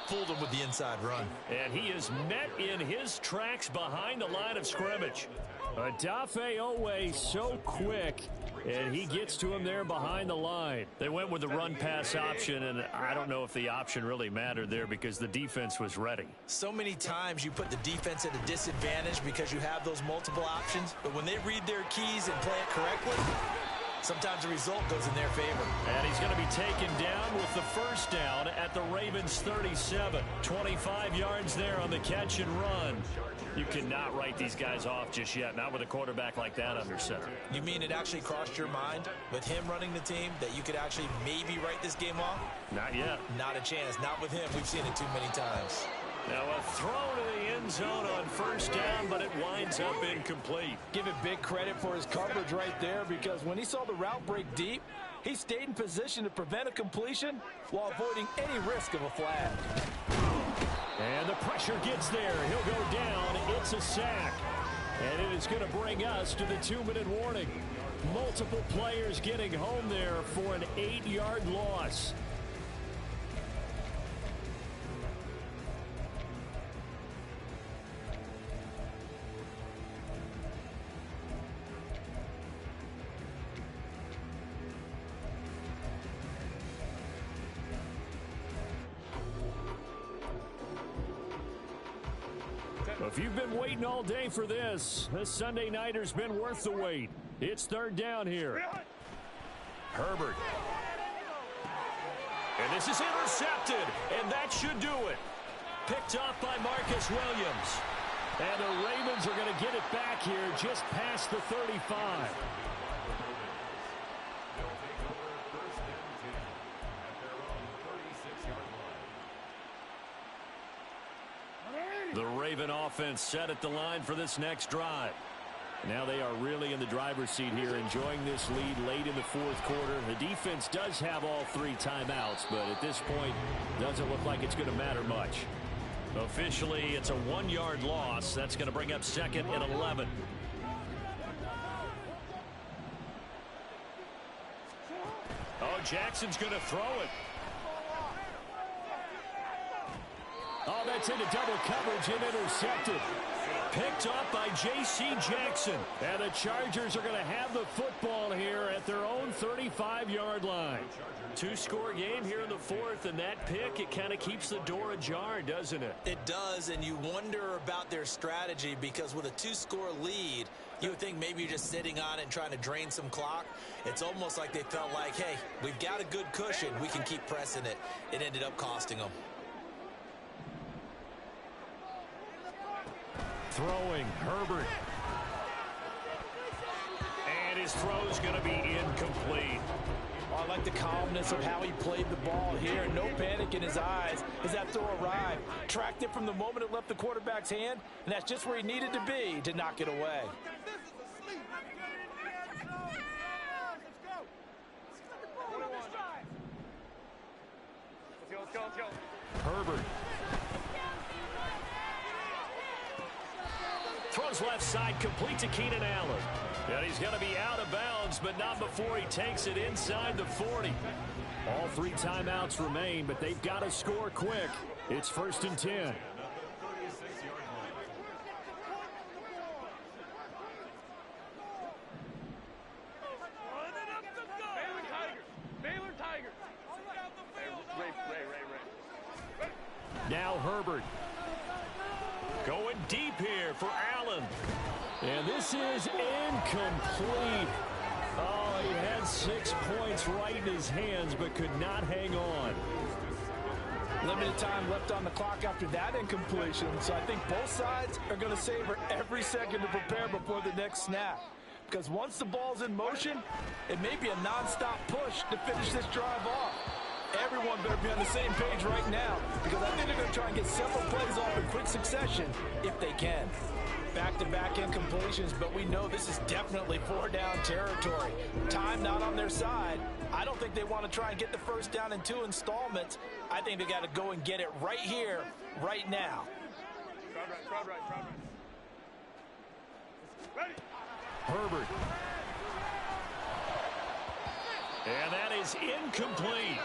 fooled him with the inside run. And he is met in his tracks behind the line of scrimmage. Odafe Owe so quick, and he gets to him there behind the line. They went with the run-pass option, and I don't know if the option really mattered there because the defense was ready. So many times you put the defense at a disadvantage because you have those multiple options, but when they read their keys and play it correctly, sometimes the result goes in their favor. And he's going to be taken down with the 1st down at the Ravens' 37. 25 yards there on the catch and run. You cannot write these guys off just yet, not with a quarterback like that under center. You mean it actually crossed your mind with him running the team that you could actually maybe write this game off? Not yet. Not a chance. Not with him. We've seen it too many times. Now a throw to the end zone on 1st down, but it winds up incomplete. Give it big credit for his coverage right there, because when he saw the route break deep, he stayed in position to prevent a completion while avoiding any risk of a flag. And the pressure gets there. He'll go down. It's a sack. And it is going to bring us to the 2-minute warning. Multiple players getting home there for an 8-yard loss. If you've been waiting all day for this Sunday nighter's been worth the wait. It's 3rd down here. Herbert. And this is intercepted, and that should do it. Picked off by Marcus Williams. And the Ravens are going to get it back here just past the 35. The Raven offense set at the line for this next drive. Now they are really in the driver's seat here, enjoying this lead late in the 4th quarter. The defense does have all 3 timeouts, but at this point, doesn't look like it's going to matter much. Officially, it's a 1-yard loss. That's going to bring up 2nd and 11. Oh, Jackson's going to throw it. Oh, that's into double coverage and intercepted. Picked up by J.C. Jackson. And the Chargers are going to have the football here at their own 35-yard line. 2-score game here in the 4th, and that pick, it kind of keeps the door ajar, doesn't it? It does, and you wonder about their strategy because with a 2-score lead, you would think maybe you're just sitting on it and trying to drain some clock. It's almost like they felt like, hey, we've got a good cushion. We can keep pressing it. It ended up costing them. Throwing, Herbert. And his throw's going to be incomplete. Oh, I like the calmness of how he played the ball here. No panic in his eyes as that throw arrived. Tracked it from the moment it left the quarterback's hand, and that's just where he needed to be to knock it away. Let's go. Herbert. Throws left side, complete to Keenan Allen. And he's going to be out of bounds, but not before he takes it inside the 40. All 3 timeouts remain, but they've got to score quick. It's 1st and 10. Now Herbert. Going deep here for Allen. And this is incomplete. Oh, he had 6 points right in his hands, but could not hang on. Limited time left on the clock after that incompletion, so I think both sides are going to savor every second to prepare before the next snap. Because once the ball's in motion, it may be a non-stop push to finish this drive off. Everyone better be on the same page right now, because I think they're going to try and get several plays off in quick succession if they can. Back-to-back incompletions, but we know this is definitely 4-down territory. Time not on their side. I don't think they want to try and get the first down in 2 installments. I think they got to go and get it right here, right now. Ready. Herbert. And that is incomplete.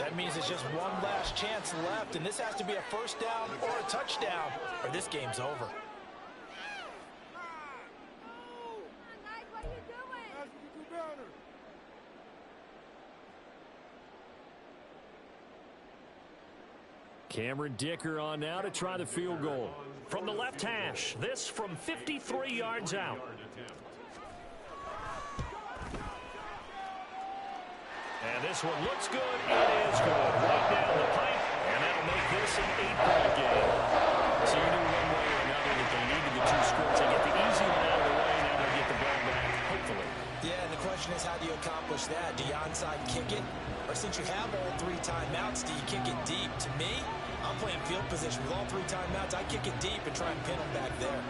That means it's just one last chance left, and this has to be a first down or a touchdown, or this game's over. Cameron Dicker on now to try the field goal. From the left hash, this from 53 yards out. And this one looks good. It is good. Right down the pipe, and that'll make this an 8-point game. So you knew one way or another that they needed the 2 scores. They get the easy one out of the way, now they'll get the ball back, hopefully. Yeah, and the question is, how do you accomplish that? Do you onside kick it? Or since you have all 3 timeouts, do you kick it deep? To me, I'm playing field position with all 3 timeouts. I kick it deep and try and pin them back there.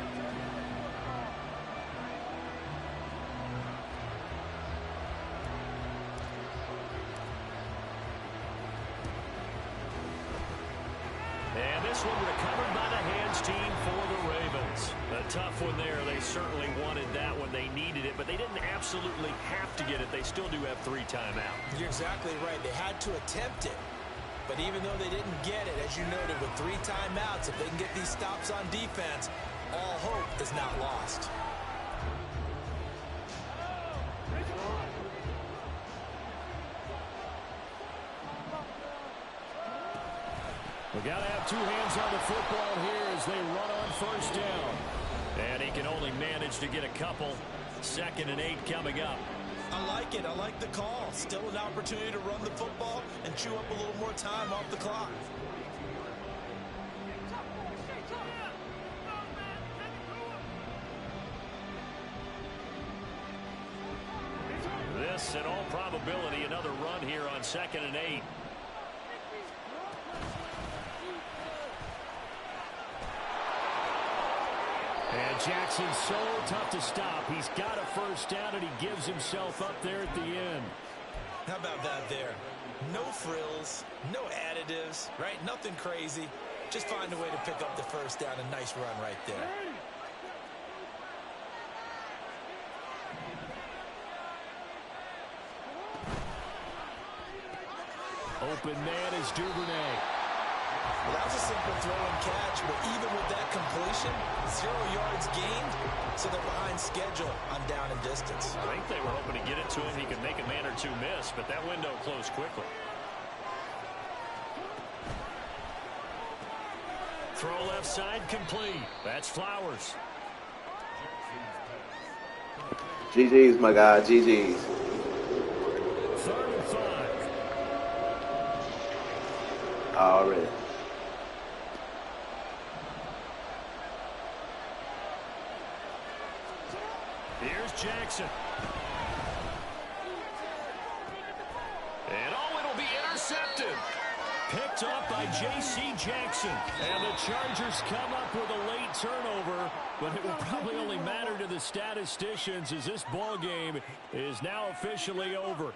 And this one recovered by the hands team for the Ravens. A tough one there. They certainly wanted that one. They needed it, but they didn't absolutely have to get it. They still do have 3 timeouts. You're exactly right. They had to attempt it. But even though they didn't get it, as you noted, with 3 timeouts, if they can get these stops on defense, all hope is not lost. We got to have 2 hands on the football here as they run on first down. And he can only manage to get a couple. 2nd and 8 coming up. I like it. I like the call. Still an opportunity to run the football and chew up a little more time off the clock. This, in all probability, another run here on 2nd and 8. And Jackson's so tough to stop. He's got a first down, and he gives himself up there at the end. How about that there? No frills, no additives, right? Nothing crazy. Just find a way to pick up the first down. A nice run right there. Open man is Duvernay. Well, that was a simple throw and catch, but even with that completion, 0 yards gained, so they're behind schedule on down and distance. I think they were hoping to get it to him. He could make a man or 2 miss, but that window closed quickly. Throw left side complete. That's Flowers. GG's, my guy. GG's. 3rd and 5. Already. Here's Jackson. And oh, it'll be intercepted. Picked up by J.C. Jackson. And the Chargers come up with a late turnover, but it will probably only matter to the statisticians as this ball game is now officially over.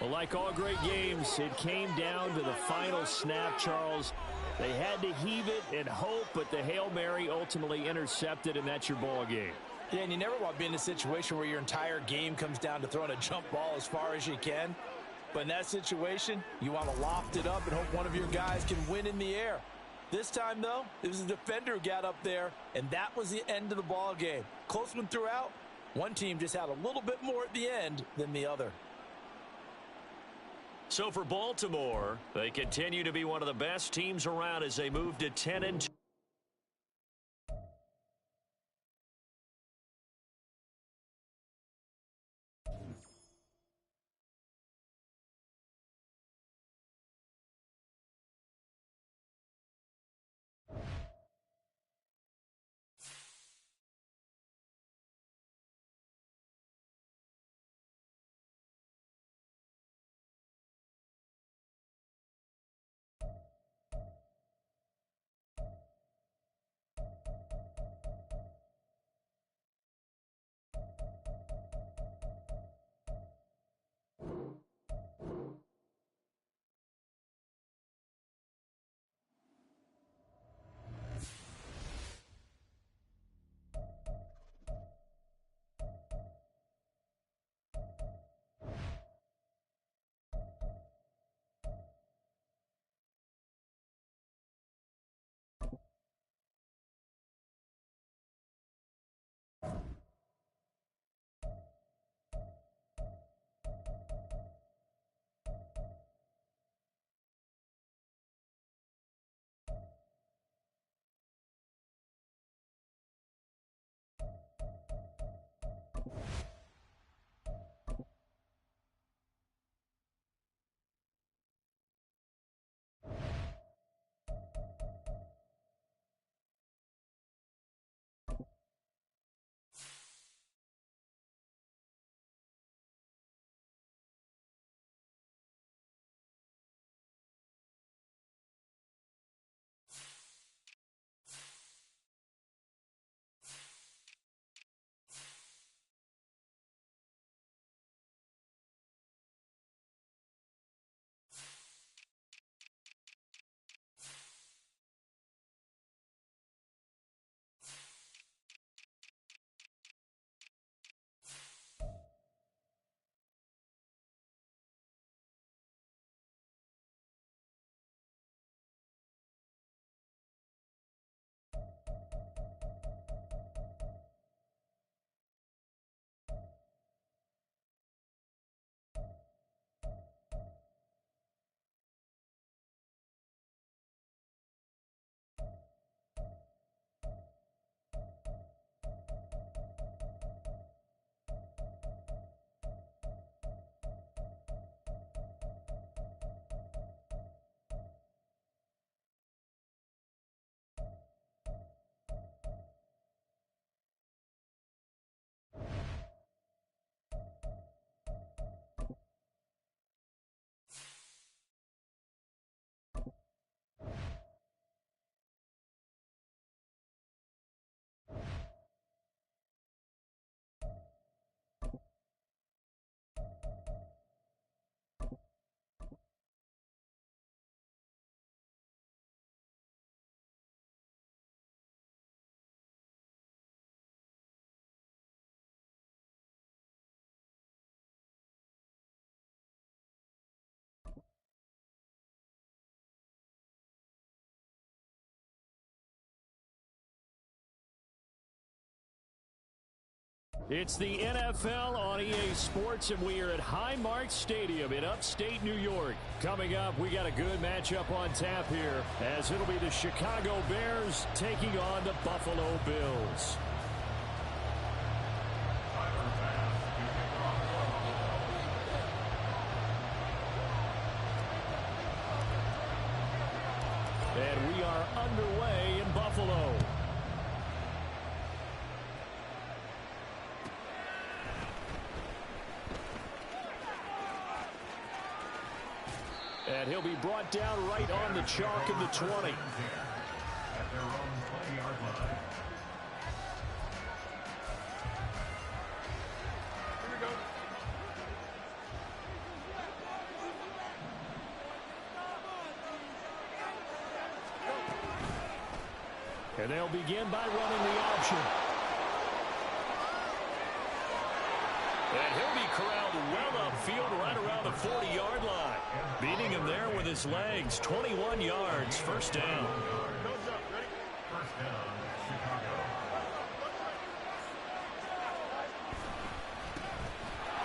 Well, like all great games, it came down to the final snap, Charles. They had to heave it and hope, but the Hail Mary ultimately intercepted, and that's your ball game. Yeah, and you never want to be in a situation where your entire game comes down to throwing a jump ball as far as you can. But in that situation, you want to loft it up and hope one of your guys can win in the air. This time, though, it was the defender who got up there, and that was the end of the ball game. Close one throughout. One team just had a little bit more at the end than the other. So for Baltimore, they continue to be one of the best teams around as they move to 10-2. It's the NFL on EA Sports, and we are at Highmark Stadium in upstate New York. Coming up, we got a good matchup on tap here, as it'll be the Chicago Bears taking on the Buffalo Bills. And we are underway in Buffalo. And he'll be brought down right on the chalk of the 20. And they'll begin by running the option. And he'll be corralled well upfield right around the 40-yard line. Beating him there with his legs. 21 yards, first down.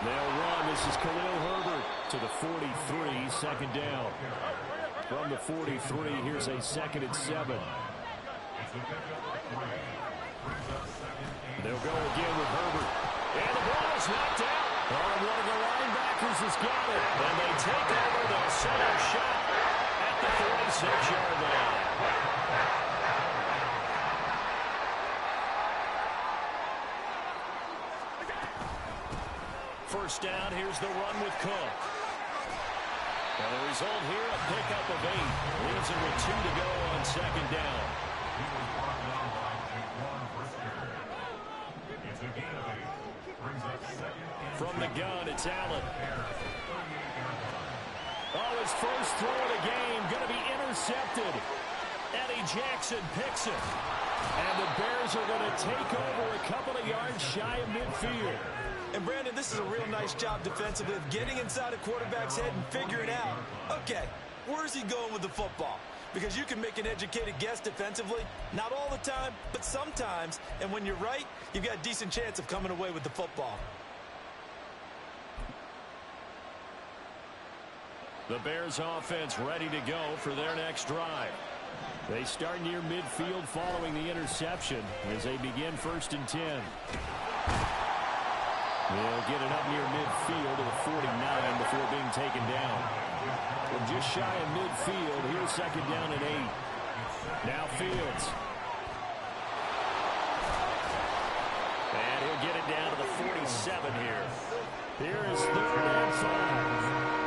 They'll run this is Khalil Herbert to the 43, second down. From the 43, here's a 2nd and 7. They'll go again with Herbert. And the ball is knocked out. Oh, one of the linebackers has got it. And they take over. They'll set up shot at the 46-yard line. First down, here's the run with Cook. And the result here, a pickup of 8. Leaves him with 2 to go on second down. From the gun, it's Allen. Oh, his first throw of the game going to be intercepted. Eddie Jackson picks it. And the Bears are going to take over a couple of yards shy of midfield. And, Brandon, this is a real nice job defensively of getting inside a quarterback's head and figuring out, okay, where's he going with the football? Because you can make an educated guess defensively. Not all the time, but sometimes. And when you're right, you've got a decent chance of coming away with the football. The Bears offense ready to go for their next drive. They start near midfield following the interception as they begin 1st and 10. They'll get it up near midfield to the 49 before being taken down. From just shy of midfield, here's 2nd down and 8. Now Fields. And he'll get it down to the 47 here. Here is 3rd and 5.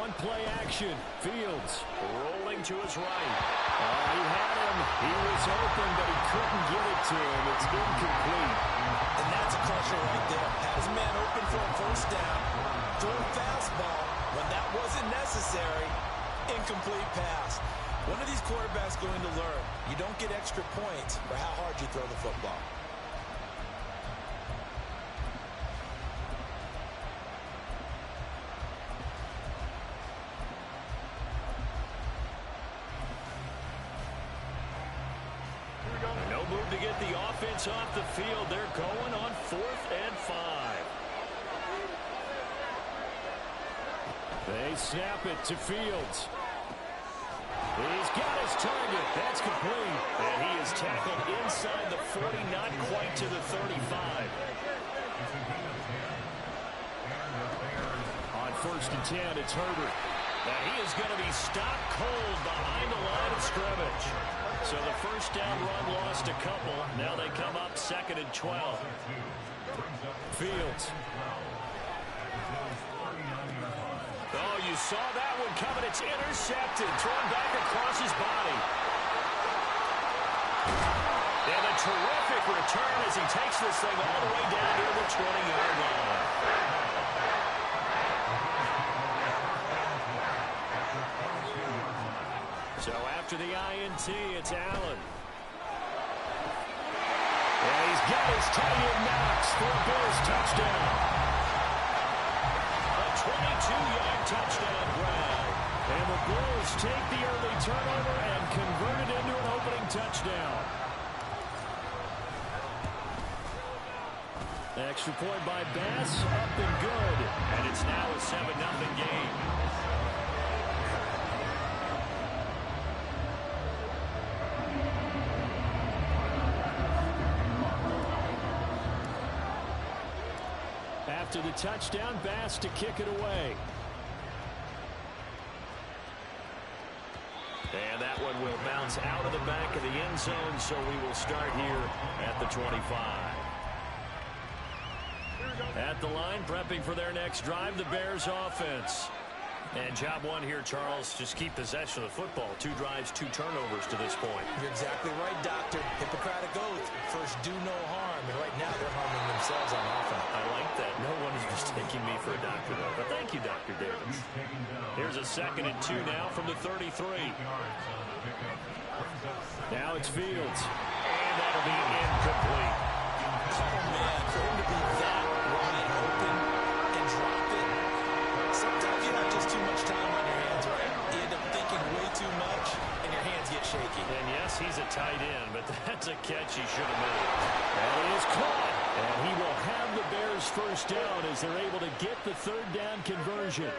On play action, Fields rolling to his right. He had him. He was open, but he couldn't get it to him. It's incomplete. And that's a crusher right there. Had his man open for a first down. Threw a fastball when that wasn't necessary. Incomplete pass. One of these quarterbacks going to learn. You don't get extra points for how hard you throw the football. No move to get the offense off the field. They're going on 4th and 5. They snap it to Fields. He's got his target. That's complete. And he is tackled inside the 40, not quite to the 35. On 1st and 10, it's Herbert. Now he is going to be stopped cold behind the line of scrimmage. So the first down run lost a couple. Now they come up 2nd and 12. Fields. Oh, you saw that one coming. It's intercepted. Thrown back across his body. And a terrific return as he takes this thing all the way down near the 20-yard line. So after the INT, it's Allen. And he's got his tight end Knox for a Bills touchdown. A 22-yard touchdown grab. And the Bills take the early turnover and convert it into an opening touchdown. Extra point by Bass, up and good. And it's now a 7-0 game. After the touchdown, Bass to kick it away. And that one will bounce out of the back of the end zone, so we will start here at the 25. At the line, prepping for their next drive, the Bears offense. And job one here, Charles, just keep possession of the football. 2 drives, 2 turnovers to this point. You're exactly right, Doctor. Hippocratic oath. First, do no harm. And right now, they're harming themselves on offense. I like that. No one is mistaking me for a doctor, though. But thank you, Dr. Davis. Here's a 2nd and 2 now from the 33. Now it's Fields. And that'll be incomplete. Oh, man, for him to be that wide open and drop it. Sometimes you have just too much time on your hands, right? You end up thinking way too much, and when your hands get shaky. And yes, he's a tight end, but that's a catch he should have made. And he is caught. And he will have the Bears first down as they're able to get the third down conversion.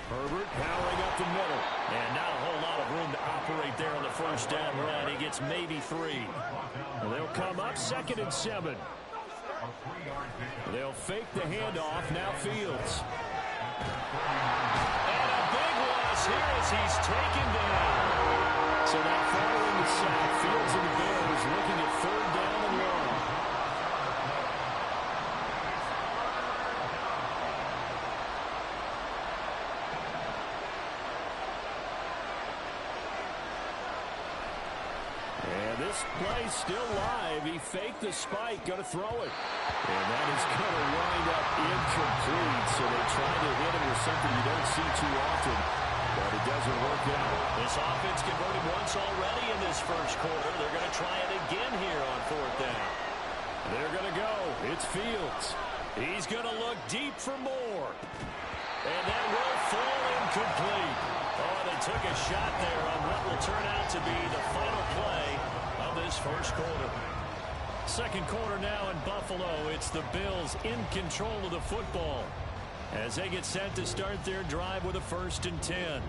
Herbert powering up the middle. And not a whole lot of room to operate there on the first down run. He gets maybe 3. And they'll come up 2nd and 7. They'll fake the handoff. Now Fields. And a big loss here as he's taken down. So now following the sack, Fields and the Bears looking at 3rd down and 1. And this play still live. He faked the spike, going to throw it. And that is going to wind up incomplete. So they try to hit him with something you don't see too often, but it doesn't work out. This offense converted once already in this first quarter. They're going to try it again here on 4th down. They're going to go. It's Fields. He's going to look deep for more. And that will fall incomplete. Oh, they took a shot there on what will turn out to be the final play of this first quarter. Second quarter now in Buffalo. It's the Bills in control of the football as they get set to start their drive with a 1st and 10.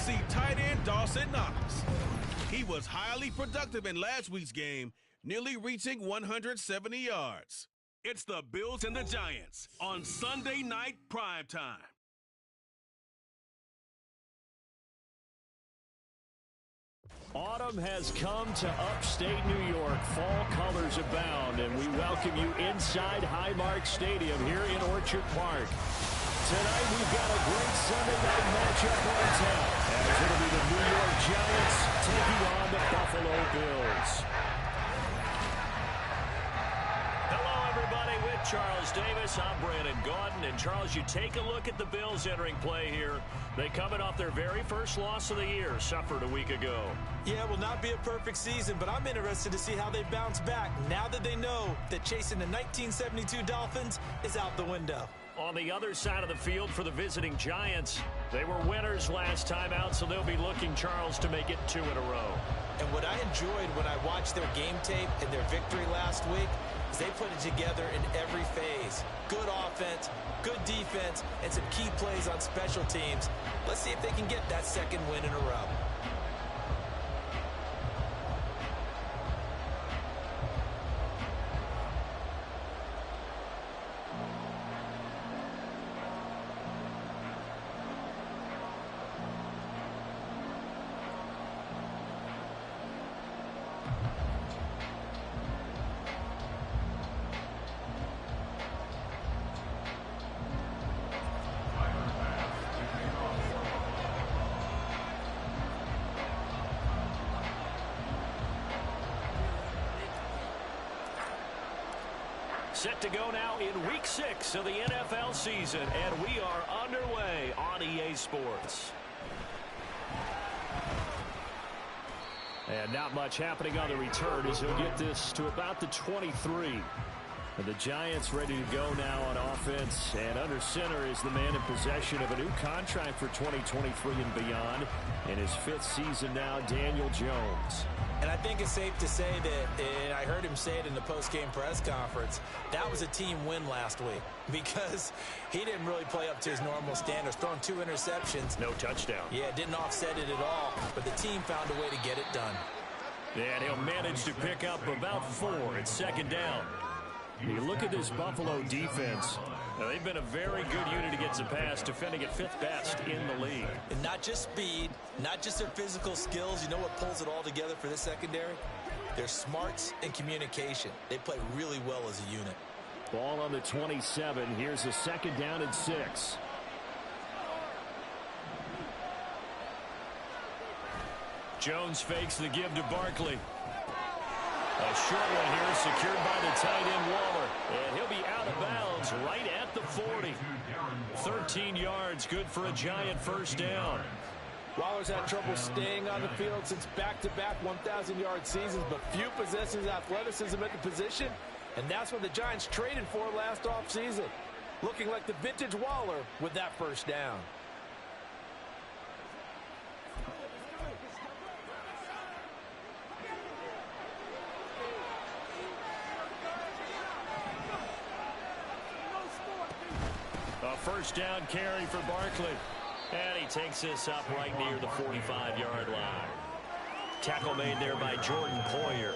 see tight end Dawson Knox. He was highly productive in last week's game, nearly reaching 170 yards. It's the Bills and the Giants on Sunday night primetime. Autumn has come to upstate New York. Fall colors abound, and we welcome you inside Highmark Stadium here in Orchard Park. Tonight we've got a great Sunday night matchup on tap, as it'll be the New York Giants taking on the Buffalo Bills. Hello, everybody. With Charles Davis, I'm Brandon Gaudin. And Charles, you take a look at the Bills entering play here. They coming off their very first loss of the year, suffered a week ago. Yeah, will not be a perfect season, but I'm interested to see how they bounce back now that they know that chasing the 1972 Dolphins is out the window. On the other side of the field for the visiting Giants, they were winners last time out, so they'll be looking, Charles, to make it 2 in a row. And what I enjoyed when I watched their game tape and their victory last week is they put it together in every phase. Good offense, good defense, and some key plays on special teams. Let's see if they can get that second win in a row. Set to go now in Week 6 of the NFL season, and we are underway on EA Sports. And not much happening on the return as he'll get this to about the 23. And the Giants ready to go now on offense, and under center is the man in possession of a new contract for 2023 and beyond. In his 5th season now, Daniel Jones. And I think it's safe to say that, and I heard him say it in the post-game press conference, that was a team win last week because he didn't really play up to his normal standards, throwing 2 interceptions. No touchdown. Yeah, didn't offset it at all, but the team found a way to get it done. And he'll manage to pick up about 4 at 2nd down. You look at this Buffalo defense. They've been a very good unit against the pass, defending at 5th best in the league. And not just speed, not just their physical skills. You know what pulls it all together for this secondary? Their smarts and communication. They play really well as a unit. Ball on the 27. Here's a 2nd down and 6. Jones fakes the give to Barkley. A short one here secured by the tight end Waller. And he'll be out of bounds right at the 40. 13 yards, good for a Giant 1st down. Waller's had trouble staying on the field since back-to-back 1,000-yard seasons, but few possessions athleticism at the position, and that's what the Giants traded for last offseason. Looking like the vintage Waller with that 1st down. A 1st down carry for Barkley. And he takes this up right near the 45-yard line. Tackle made there by Jordan Poyer.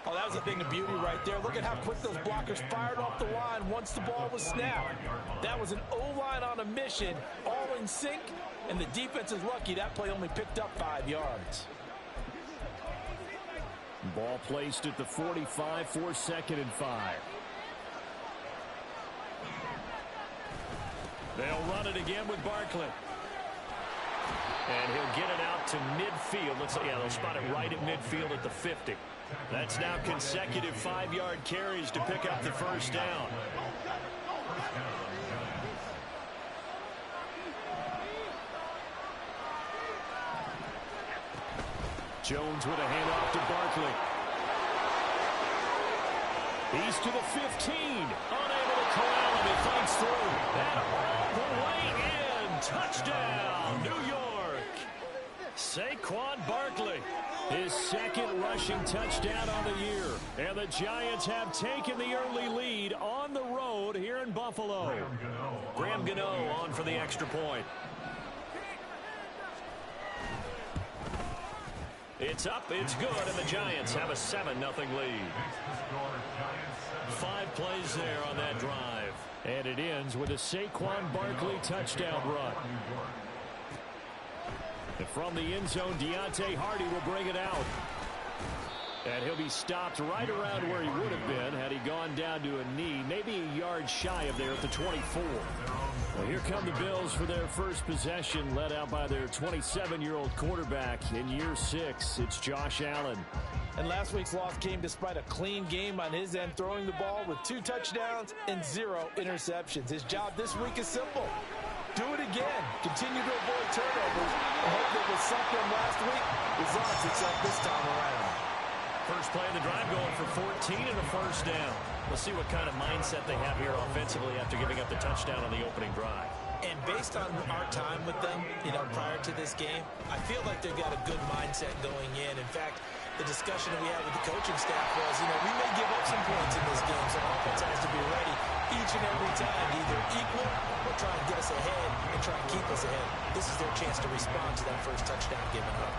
Oh, that was a thing of beauty right there. Look at how quick those blockers fired off the line once the ball was snapped. That was an O-line on a mission, all in sync, and the defense is lucky that play only picked up 5 yards. Ball placed at the 45 for 2nd and 5. They'll run it again with Barkley. And he'll get it out to midfield. They'll spot it right at midfield at the 50. That's now consecutive 5-yard carries to pick up the 1st down. Jones with a handoff to Barkley. He's to the 15. Unable to corral him. He fights through. And all the way in. Touchdown, New York. Saquon Barkley. His 2nd rushing touchdown on the year. And the Giants have taken the early lead on the road here in Buffalo. Graham Gano on for the extra point. It's up, it's good, and the Giants have a 7-0 lead. 5 plays there on that drive. And it ends with a Saquon Barkley touchdown run. And from the end zone, Deontay Hardy will bring it out. And he'll be stopped right around where he would have been had he gone down to a knee, maybe a yard shy of there at the 24. Well, here come the Bills for their first possession, led out by their 27-year-old quarterback in year 6. It's Josh Allen. And last week's loss came despite a clean game on his end, throwing the ball with 2 touchdowns and 0 interceptions. His job this week is simple. Do it again. Continue to avoid turnovers and hope that with something last week results itself this time around. First play of the drive going for 14 and a first down. We'll see what kind of mindset they have here offensively after giving up the touchdown on the opening drive. And based on our time with them, prior to this game, I feel like they've got a good mindset going in. In fact, the discussion that we had with the coaching staff was, we may give up some points in this game, so offense has to be ready each and every time to either equal or try and get us ahead and try and keep us ahead. This is their chance to respond to that first touchdown given up.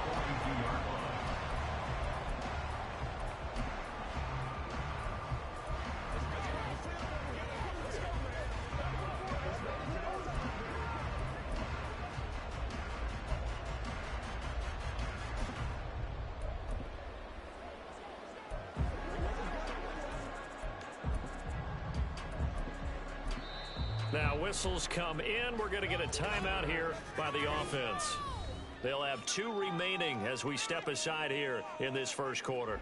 Now whistles come in. We're going to get a timeout here by the offense. They'll have 2 remaining as we step aside here in this first quarter.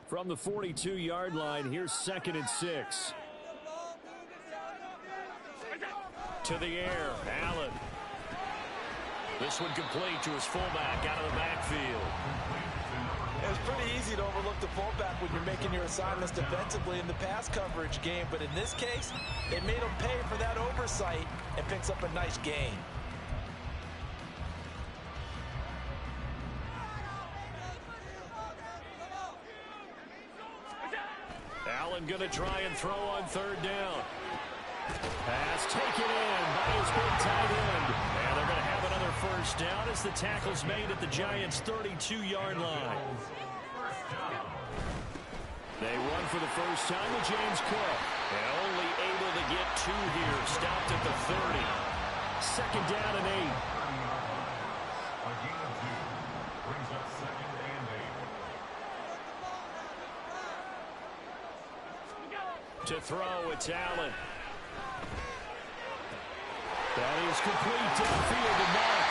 From the 42-yard line, here's 2nd and 6. To the air, Allen. This one complete to his fullback out of the backfield. It's pretty easy to overlook the fullback when you're making your assignments defensively in the pass coverage game, but in this case, they made him pay for that oversight and picks up a nice gain. Allen going to try and throw on 3rd down. Pass taken in by his big tight end. And they're going to have another first down as the tackle's made at the Giants' 32-yard line. They run for the first time with James Cook. And only able to get 2 here. Stopped at the 30. 2nd down and 8. To throw, it's Allen. That is complete downfield to Knox.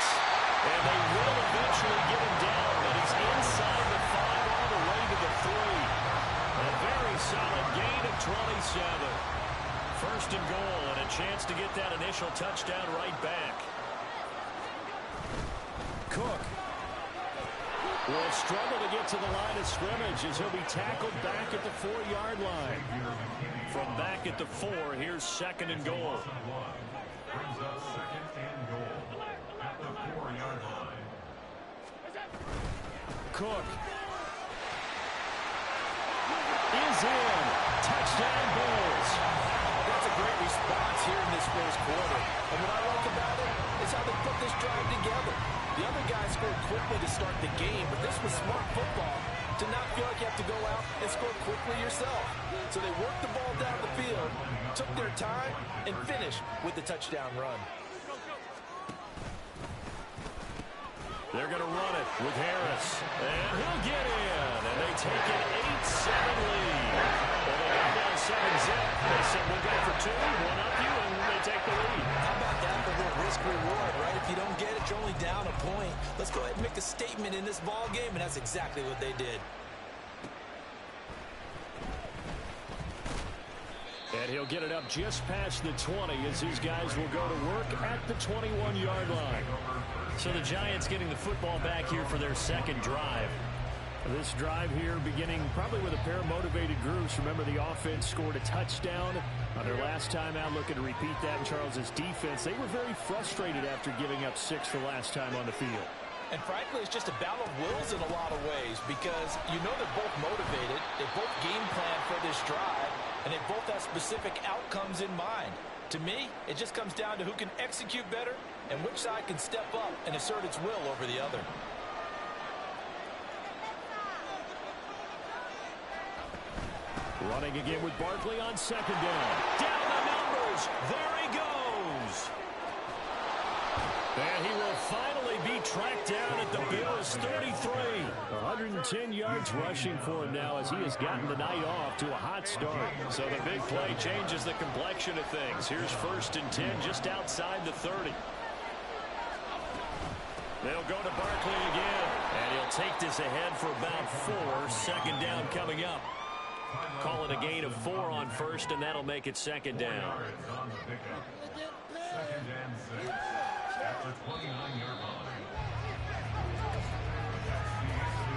And they will eventually get him down, but he's inside the 5 all the way to the 3. A very solid gain of 27. 1st and goal, and a chance to get that initial touchdown right back. Cook will struggle to get to the line of scrimmage as he'll be tackled back at the 4-yard line. From back at the 4, here's 2nd and goal. Brings up 2nd and goal at the 4-yard line. Cook is in. Touchdown Bills. That's a great response here in this first quarter. And what I like about it is how they put this drive together. The other guys scored quickly to start the game, but this was smart football to not feel like you have to go out and score quickly yourself. So they worked the ball down the field, took their time, and finished with the touchdown run. They're going to run it with Harris. And he'll get in. And they take an 8-7 lead. Well, they got down 7-zip. They said, we'll go for 2, 1 up you, and they take the lead. How about that for a little risk-reward, right? If you don't get it, you're only down a point. Let's go ahead and make a statement in this ball game, and that's exactly what they did. And he'll get it up just past the 20 as these guys will go to work at the 21-yard line. So the Giants getting the football back here for their 2nd drive. This drive here beginning probably with a pair of motivated groups. Remember, the offense scored a touchdown on their last time out, looking to repeat that in Charles's defense. They were very frustrated after giving up 6 the last time on the field. And frankly, it's just a battle of wills in a lot of ways because you know they're both motivated, they both game plan for this drive, and they both have specific outcomes in mind. To me, it just comes down to who can execute better and which side can step up and assert its will over the other. Running again with Barkley on second down. Down the numbers. There he goes. And he will finally be tracked down at the Bills' 33. 110 yards rushing for him now as he has gotten the night off to a hot start. So the big play changes the complexion of things. Here's 1st and 10 just outside the 30. They'll go to Barkley again. And he'll take this ahead for about 4. Second down coming up. Call it a gain of 4 on 1st, and that'll make it 2nd down.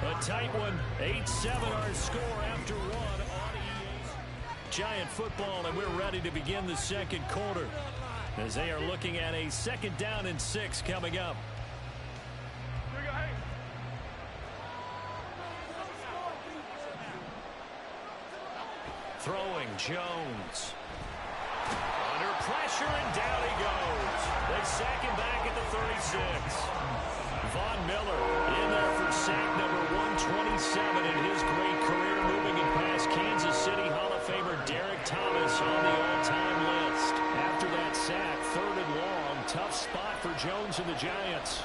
A tight one. 8-7 our score after 1 on EA. Giant football, and we're ready to begin the second quarter as they are looking at a 2nd down and 6 coming up. Throwing Jones. Under pressure, and down he goes. They sack him back at the 36. Von Miller in there for sack number 127 in his great career, moving it past Kansas City Hall of Famer Derek Thomas on the all-time list. After that sack, 3rd and long, tough spot for Jones and the Giants.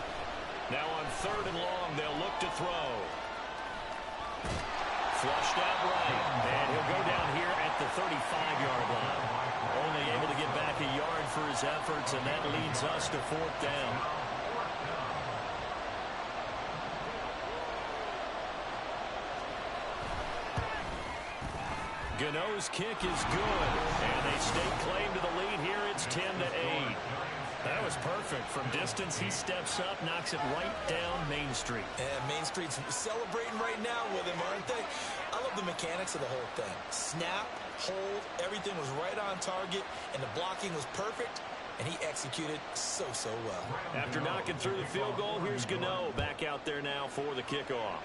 Now on 3rd and long, they'll look to throw. Flushed out right, and he'll go down here at the 35-yard line. Only able to get back a yard for his efforts, and that leads us to 4th down. Gano's kick is good, and they stake claim to the lead here. It's 10-8. That was perfect. From distance, he steps up, knocks it right down Main Street. And Main Street's celebrating right now with him, aren't they? I love the mechanics of the whole thing. Snap, hold, everything was right on target, and the blocking was perfect, and he executed so well. After knocking through the field goal, here's Gano back out there now for the kickoff.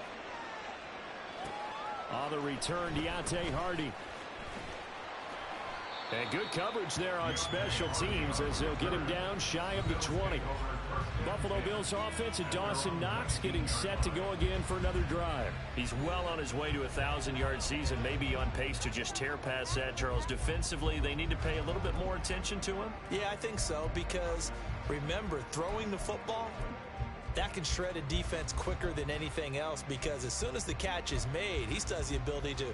On the return, Deontay Hardy. And good coverage there on special teams as they'll get him down shy of the 20. Buffalo Bills offense and Dawson Knox getting set to go again for another drive. He's well on his way to a 1,000-yard season, maybe on pace to just tear past that, Charles. Defensively, they need to pay a little bit more attention to him. Yeah, I think so, because remember, throwing the football, that can shred a defense quicker than anything else, because as soon as the catch is made, he still has the ability to,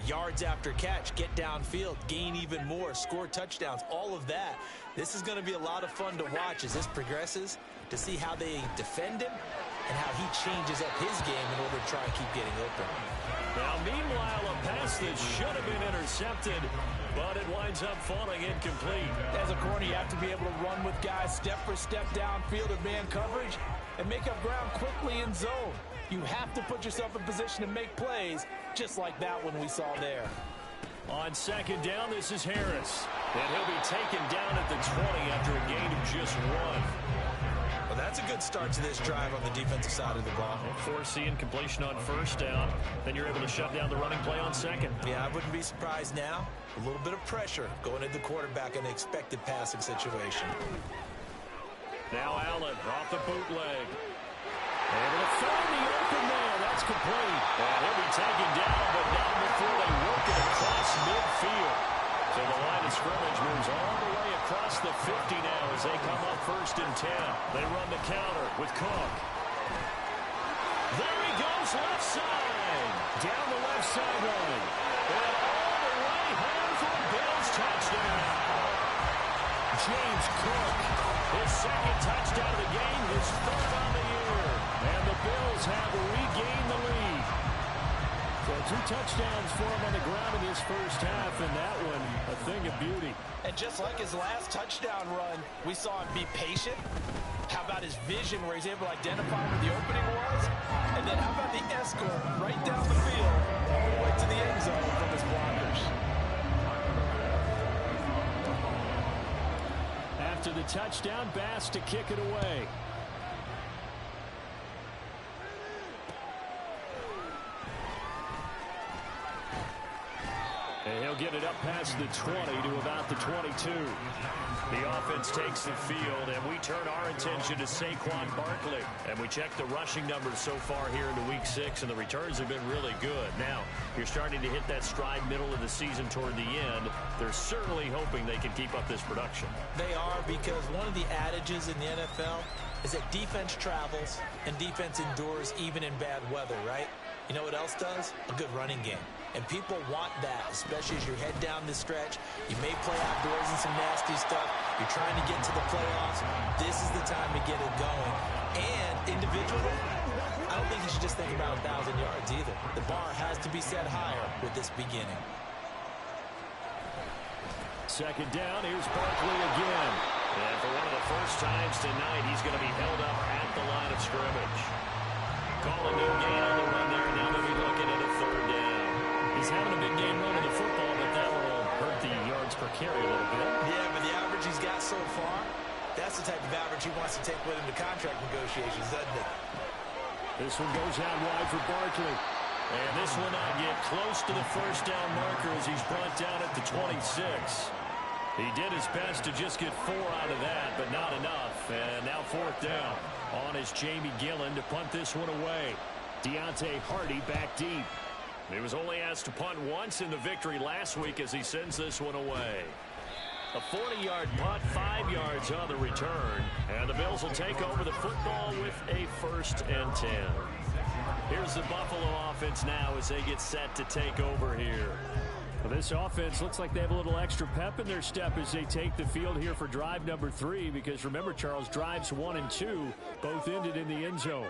yards after catch, get downfield, gain even more, score touchdowns, all of that. This is going to be a lot of fun to watch as this progresses, to see how they defend him and how he changes up his game in order to try and keep getting open. Now, meanwhile, a pass that should have been intercepted, but it winds up falling incomplete. As a corner, you have to be able to run with guys step for step downfield of man coverage and make up ground quickly in zone. You have to put yourself in position to make plays, just like that one we saw there. On 2nd down, this is Harris. And he'll be taken down at the 20 after a gain of just 1. Well, that's a good start to this drive on the defensive side of the ball. Forcing completion on 1st down. Then you're able to shut down the running play on 2nd. Yeah, I wouldn't be surprised now. A little bit of pressure going into the quarterback in an expected passing situation. Now Allen off the bootleg. Able to find the open man. That's complete. And he'll be taken down, but not before they work it across midfield. So the line of scrimmage moves all the way across the 50 now as they come up 1st and 10. They run the counter with Cook. There he goes, left side. Down the left sideline. And all the way home for a Bills touchdown. James Cook, his 2nd touchdown of the game, his 3rd on the year. And the Bills have regained the lead. So 2 touchdowns for him on the ground in his 1st half, and that one a thing of beauty. And just like his last touchdown run, we saw him be patient. How about his vision where he's able to identify where the opening was? And then how about the escort right down the field all the way to the end zone from his blockers? After the touchdown, Bass to kick it away. They'll get it up past the 20 to about the 22. The offense takes the field, and we turn our attention to Saquon Barkley. And we check the rushing numbers so far here into Week 6, and the returns have been really good. Now, you're starting to hit that stride middle of the season toward the end. They're certainly hoping they can keep up this production. They are, because one of the adages in the NFL is that defense travels and defense endures even in bad weather, right? You know what else does? A good running game. And people want that, especially as you head down this stretch. You may play outdoors in some nasty stuff. You're trying to get to the playoffs. This is the time to get it going. And individually, I don't think you should just think about 1,000 yards either. The bar has to be set higher with this beginning. Second down, here's Barkley again. And for one of the first times tonight, he's going to be held up at the line of scrimmage. Call a new gain on the run there. Now they'll be looking at a third down. He's having a big game running the football, but that will hurt the yards per carry a little bit. Yeah, but the average he's got so far, that's the type of average he wants to take with him to contract negotiations, doesn't it? This one goes out wide for Barkley. And this will not get close to the first down marker as he's brought down at the 26. He did his best to just get 4 out of that, but not enough. And now fourth down. On is Jamie Gillen to punt this one away. Deontay Hardy back deep. He was only asked to punt once in the victory last week as he sends this one away. A 40-yard punt, 5 yards on the return. And the Bills will take over the football with a 1st and 10. Here's the Buffalo offense now as they get set to take over here. Well, this offense looks like they have a little extra pep in their step as they take the field here for drive number 3, because remember, Charles, drives 1 and 2 both ended in the end zone.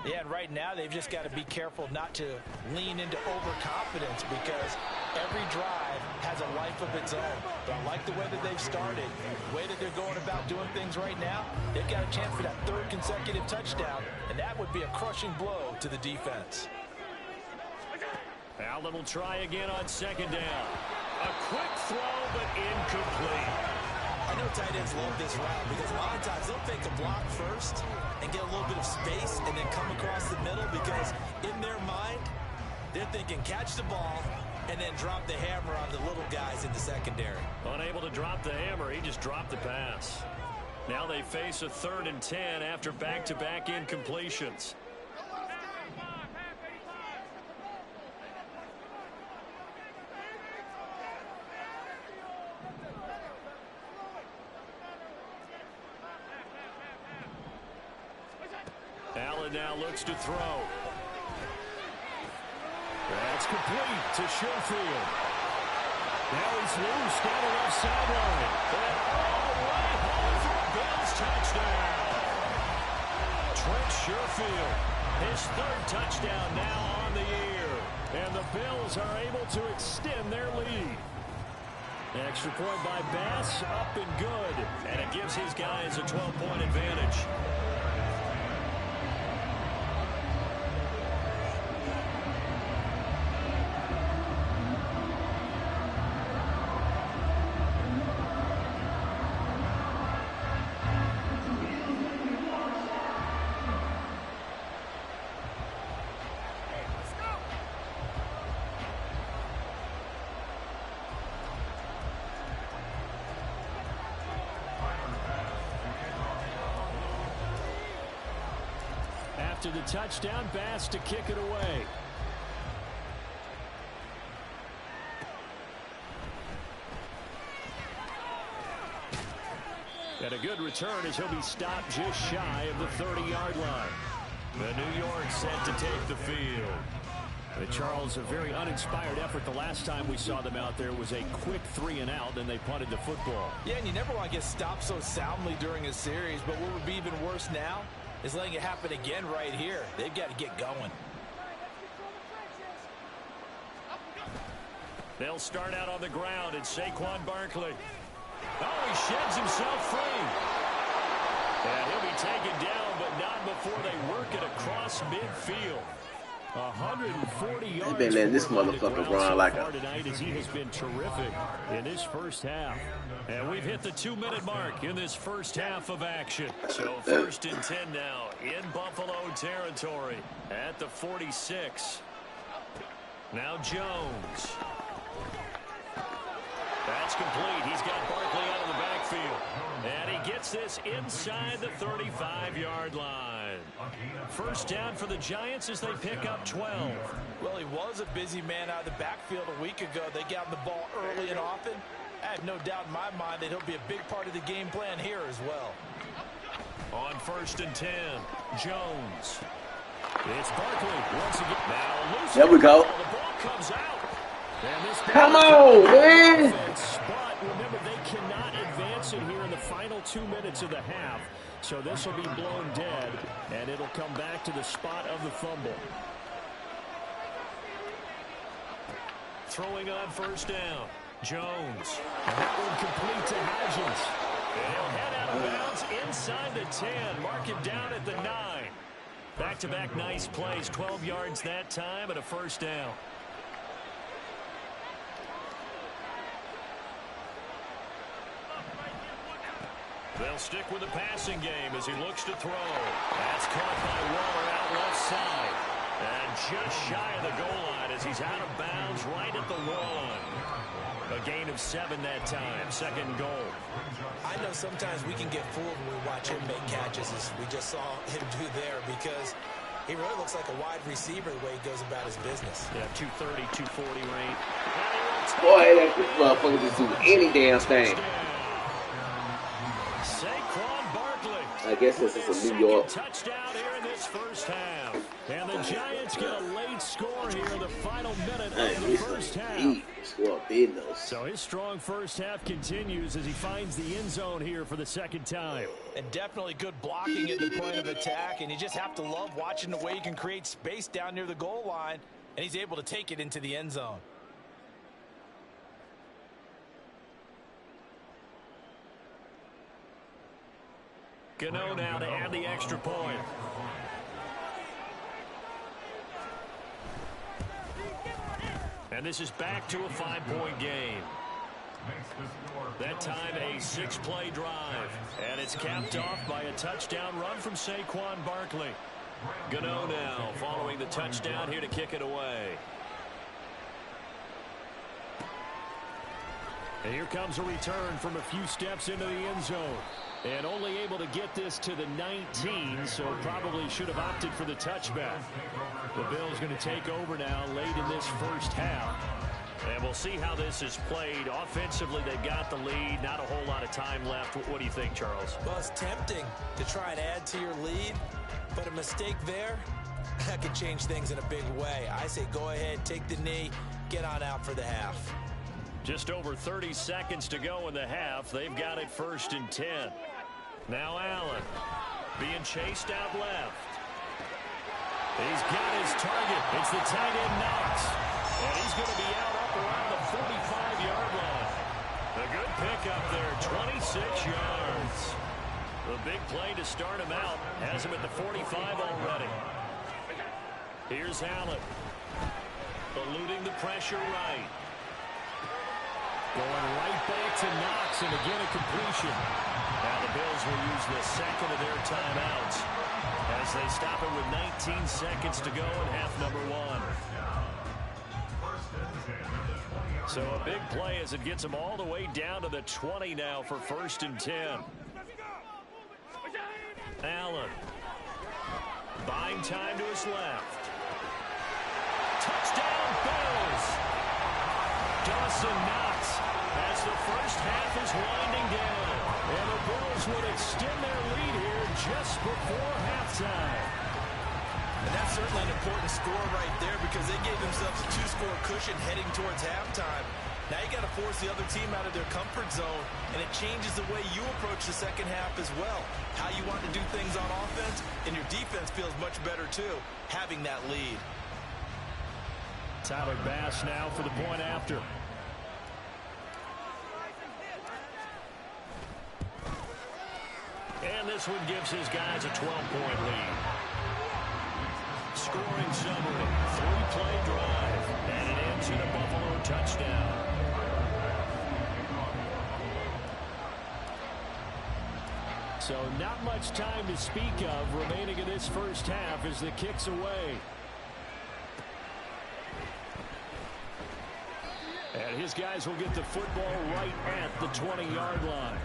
Yeah, and right now they've just got to be careful not to lean into overconfidence, because every drive has a life of its own. But I like the way that they've started, the way that they're going about doing things right now. They've got a chance for that 3rd consecutive touchdown, and that would be a crushing blow to the defense. Allen will try again on 2nd down. A quick throw, but incomplete. I know tight ends love this route, because a lot of times they'll fake a block first and get a little bit of space and then come across the middle, because in their mind, they're thinking catch the ball and then drop the hammer on the little guys in the secondary. Unable to drop the hammer, he just dropped the pass. Now they face a 3rd and 10 after back-to-back incompletions. Allen now looks to throw. That's complete to Schofield. Now he's loose down the left sideline. And all the way home for a Bills touchdown. Trent Schofield, his 3rd touchdown now on the year. And the Bills are able to extend their lead. Extra point by Bass, up and good. And it gives his guys a 12-point advantage. After the touchdown, Bass to kick it away. And a good return as he'll be stopped just shy of the 30-yard line. The New York set to take the field. But Charles, a very uninspired effort. The last time we saw them out there was a quick 3 and out, then they punted the football. Yeah, and you never want to get stopped so soundly during a series, but what would be even worse now is letting it happen again right here. They've got to get going. They'll start out on the ground, and Saquon Barkley. Oh, he sheds himself free. And he'll be taken down, but not before they work it across midfield. 140 yards. They've been letting this motherfucker run like a... Tonight, as he has been terrific in this first half. And we've hit the 2-minute mark in this first half of action. So 1st and 10 now in Buffalo territory at the 46. Now Jones. That's complete. He's got Barkley out of the backfield. And he gets this inside the 35-yard line. First down for the Giants as they pick up 12. Well, he was a busy man out of the backfield a week ago. They got him the ball early and often. I have no doubt in my mind that he'll be a big part of the game plan here as well. On 1st and 10, Jones. It's Barkley once again. Now loose. There we go. The ball comes out. And this Come on, man. But remember, they cannot advance it here in the final 2 minutes of the half. So this will be blown dead, and it'll come back to the spot of the fumble. Throwing on 1st down. Jones. And that one complete to Hodgins. And he'll head out of bounds inside the 10. Mark him down at the 9. Back-to-back nice plays. 12 yards that time and a 1st down. They'll stick with the passing game as he looks to throw. That's caught by Waller out left side. And just shy of the goal line as he's out of bounds right at the 1. A gain of 7 that time. 2nd goal. I know sometimes we can get fooled when we watch him make catches, as we just saw him do there, because he really looks like a wide receiver the way he goes about his business. Yeah, 230, 240 range. Boy, that motherfucker just do any damn thing. Saquon Barkley. I guess this is a New York. Touchdown here in this 1st half. And the Giants get a late score here in the final minute of the 1st half. So his strong 1st half continues as he finds the end zone here for the 2nd time. And definitely good blocking at the point of attack, and you just have to love watching the way he can create space down near the goal line, and he's able to take it into the end zone. Gano now to add the extra point. And this is back to a 5-point game. That time a 6-play drive. And it's capped off by a touchdown run from Saquon Barkley. Gano now following the touchdown here to kick it away. And here comes a return from a few steps into the end zone. And only able to get this to the 19, so probably should have opted for the touchback. The Bills going to take over now late in this 1st half. And we'll see how this is played. Offensively, they've got the lead. Not a whole lot of time left. What do you think, Charles? Well, it's tempting to try and add to your lead, but a mistake there, that could change things in a big way. I say go ahead, take the knee, get on out for the half. Just over 30 seconds to go in the half. They've got it 1st and 10. Now Allen being chased out left. He's got his target. It's the tight end Knox. And he's going to be out up around the 45-yard line. A good pickup there, 26 yards. The big play to start him out. Has him at the 45 already. Here's Allen. Eluding the pressure right. Going right back to Knox, and again a completion. Now the Bills will use the 2nd of their timeouts as they stop it with 19 seconds to go in half number 1. So a big play as it gets them all the way down to the 20 now for 1st and 10. Allen. Buying time to his left. Touchdown Bills! Dawson Knox as the 1st half is winding down. And the Bills would extend their lead here just before halftime. And that's certainly an important score right there because they gave themselves a 2-score cushion heading towards halftime. Now you got to force the other team out of their comfort zone, and it changes the way you approach the 2nd half as well. How you want to do things on offense, and your defense feels much better too, having that lead. Tyler Bass now for the point after. And this one gives his guys a 12-point lead. Scoring summary, 3-play drive, and it ends in a Buffalo touchdown. So not much time to speak of remaining in this 1st half as the kick's away. And his guys will get the football right at the 20-yard line.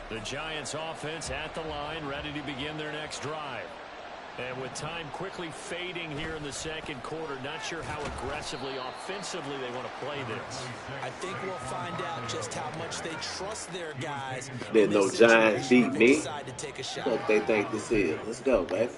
The Giants offense at the line, ready to begin their next drive. And with time quickly fading here in the second quarter, not sure how aggressively, offensively they want to play this. I think we'll find out just how much they trust their guys. There's no Giants beat me. What they think this is. Let's go, baby.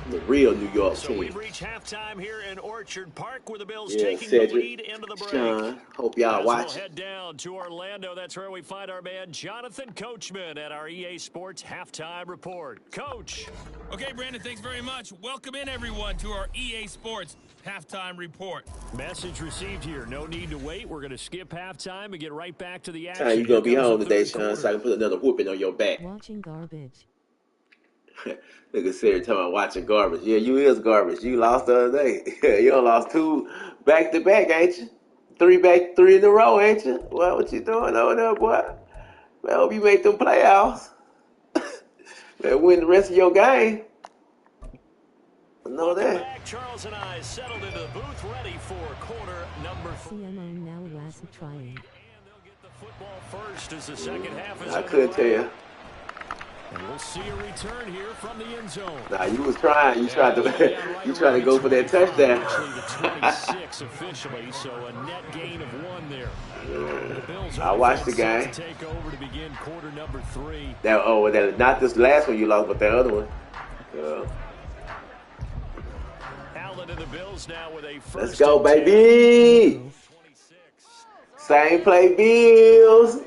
The real New York team. So we've reached halftime here in Orchard Park where the Bills Yeah, taking Cedric, the lead into the break. Sean, hope y'all watch. We'll head down to Orlando. That's where we find our man Jonathan Coachman at our EA Sports Halftime Report. Coach. Okay, Brandon, thanks very much. Welcome in, everyone, to our EA Sports Halftime Report. Message received here. No need to wait. We're going to skip halftime and get right back to the action. Time you going to be home today, Sean, so I can put another whooping on your back. Watching garbage. Nigga said talking about watching garbage. Yeah, you is garbage. You lost the other day. You done lost 2 back-to-back, ain't you? 3 in a row, ain't you? Well, what you doing over there, boy? Man, I hope you make them playoffs. Man, win the rest of your game. Know that. Back, Charles and I settled into the booth, ready for quarter number 4. CMO now last trying. And they'll get the football first as the second half is I couldn't tell you. And we'll see a return here from the end zone. Nah, you was trying. You tried to go for that touchdown. Actually, the 26 officially, so a net gain of 1 there. The Bills I watched the game. to take over to begin quarter number 3. That not this last one you lost, but that other one. Allen and the Bills now with a first. Let's go, baby. Same play, Bills.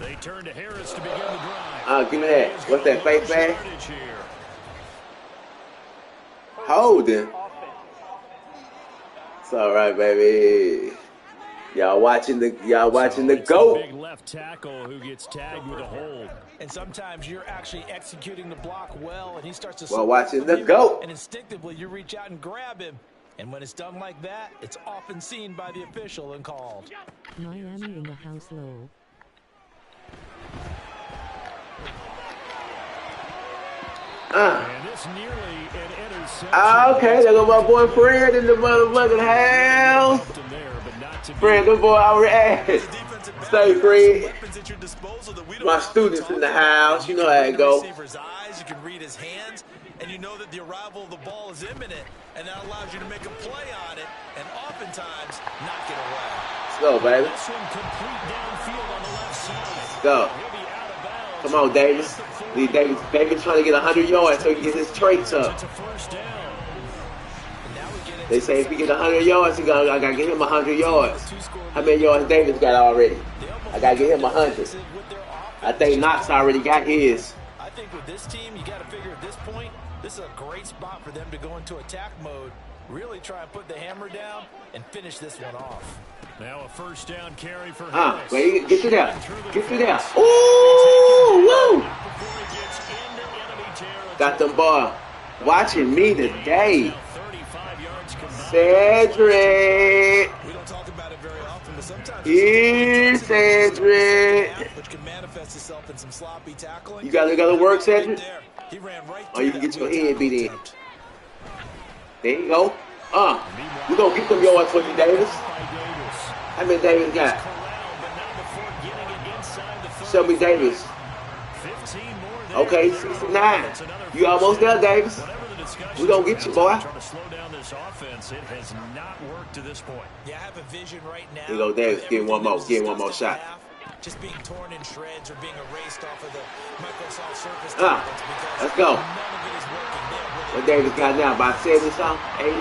They turn to Harris to begin the drive. Give me that. What's that, fake bag? Holding. It's all right, baby. Y'all watching the GOAT. Big left tackle who gets tagged with a hold. And sometimes you're actually executing the block well, and he starts to. While watching the GOAT. And instinctively, you reach out and grab him. And when it's done like that, it's often seen by the official and called. Miami in the house low. And it's nearly an interception. Okay, there go my boy Fred in the motherfucking house. Fred, good boy, already. Stay Fred. My students in the house, you know how it go. You can read his hands, and you know that the arrival of the ball is imminent, and that allows you to make a play on it, and oftentimes knock it away. Let's go, baby. This one complete downfield on the left side. Let's go. Come on, Davis. Davis trying to get 100 yards so he can get his traits up. They say if he get 100 yards, I gotta get him 100 yards. How many yards Davis got already? I gotta get him 100. I think Knox already got his. I think with this team, you gotta figure at this point, this is a great spot for them to go into attack mode, really try and put the hammer down and finish this one off. Now a first down carry for Harris. Wait, get through there. Get through there. Ooh, woo! Got them ball. Watching me today. Cedric. We don't talk about it very often, but sometimes here's Cedric. Which can manifest itself in some sloppy tackling. You gotta work, Cedric. He ran right or you can get your head beat in. There you go. We gonna get them yards for you, Davis. How many Davis got? Show me Davis. Okay, 69. You almost there, Davis. We gonna get you, boy. Trying to slow down this offense. It has not worked to this point. Yeah, I have a vision right now. Here you go, Davis. Give him one more. Give him one more shot. Just being torn in shreds or being erased off of the Microsoft Surface. Let's go. What Davis got now? About 70 something? 80?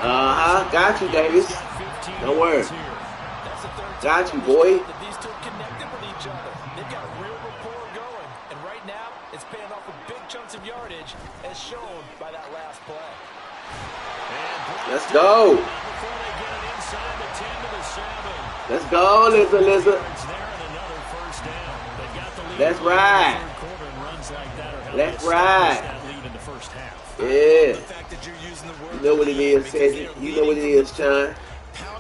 Got you, Davis. Don't worry. Got you, boy. These two connected with each other. They've got real rapport going. And right now, it's paying off with big chunks of yardage, as shown by that last play. Let's go. Let's go, Lizard. Let's ride. Let's ride. Yeah. You know what it is, Cedric. You know what it is, Sean.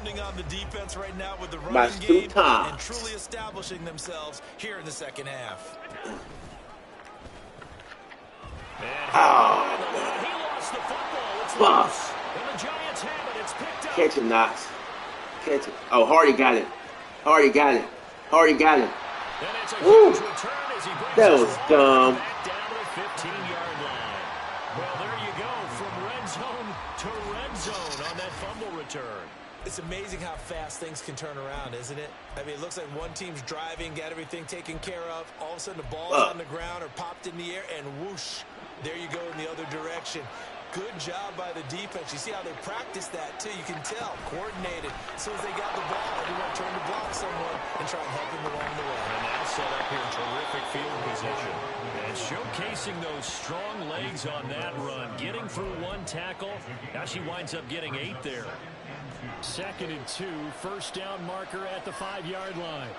pounding on the defense right now with the My running game times. and truly establishing themselves here in the second half. Oh, He lost the football. It's Buff. and the Giants have it. It's picked up. Catch it, Knox. Catch it. Oh, Hardy got it. Hardy got it. Hardy got it. And it's a Woo. huge return as he brings That his was runner dumb. back down to the 15-yard line. Well, there you go, from red zone to red zone on that fumble return. It's amazing how fast things can turn around, isn't it? I mean, it looks like one team's driving, got everything taken care of. All of a sudden, the ball's on the ground or popped in the air, and whoosh, there you go in the other direction. Good job by the defense. You see how they practice that, too. You can tell. Coordinated. As soon as they got the ball, everyone turned to block someone and try and help them along the way. And now set up here in terrific field position. And showcasing those strong legs on that run. Getting through one tackle. Now she winds up getting 8 there. 2nd and 2. First down marker at the 5-yard line.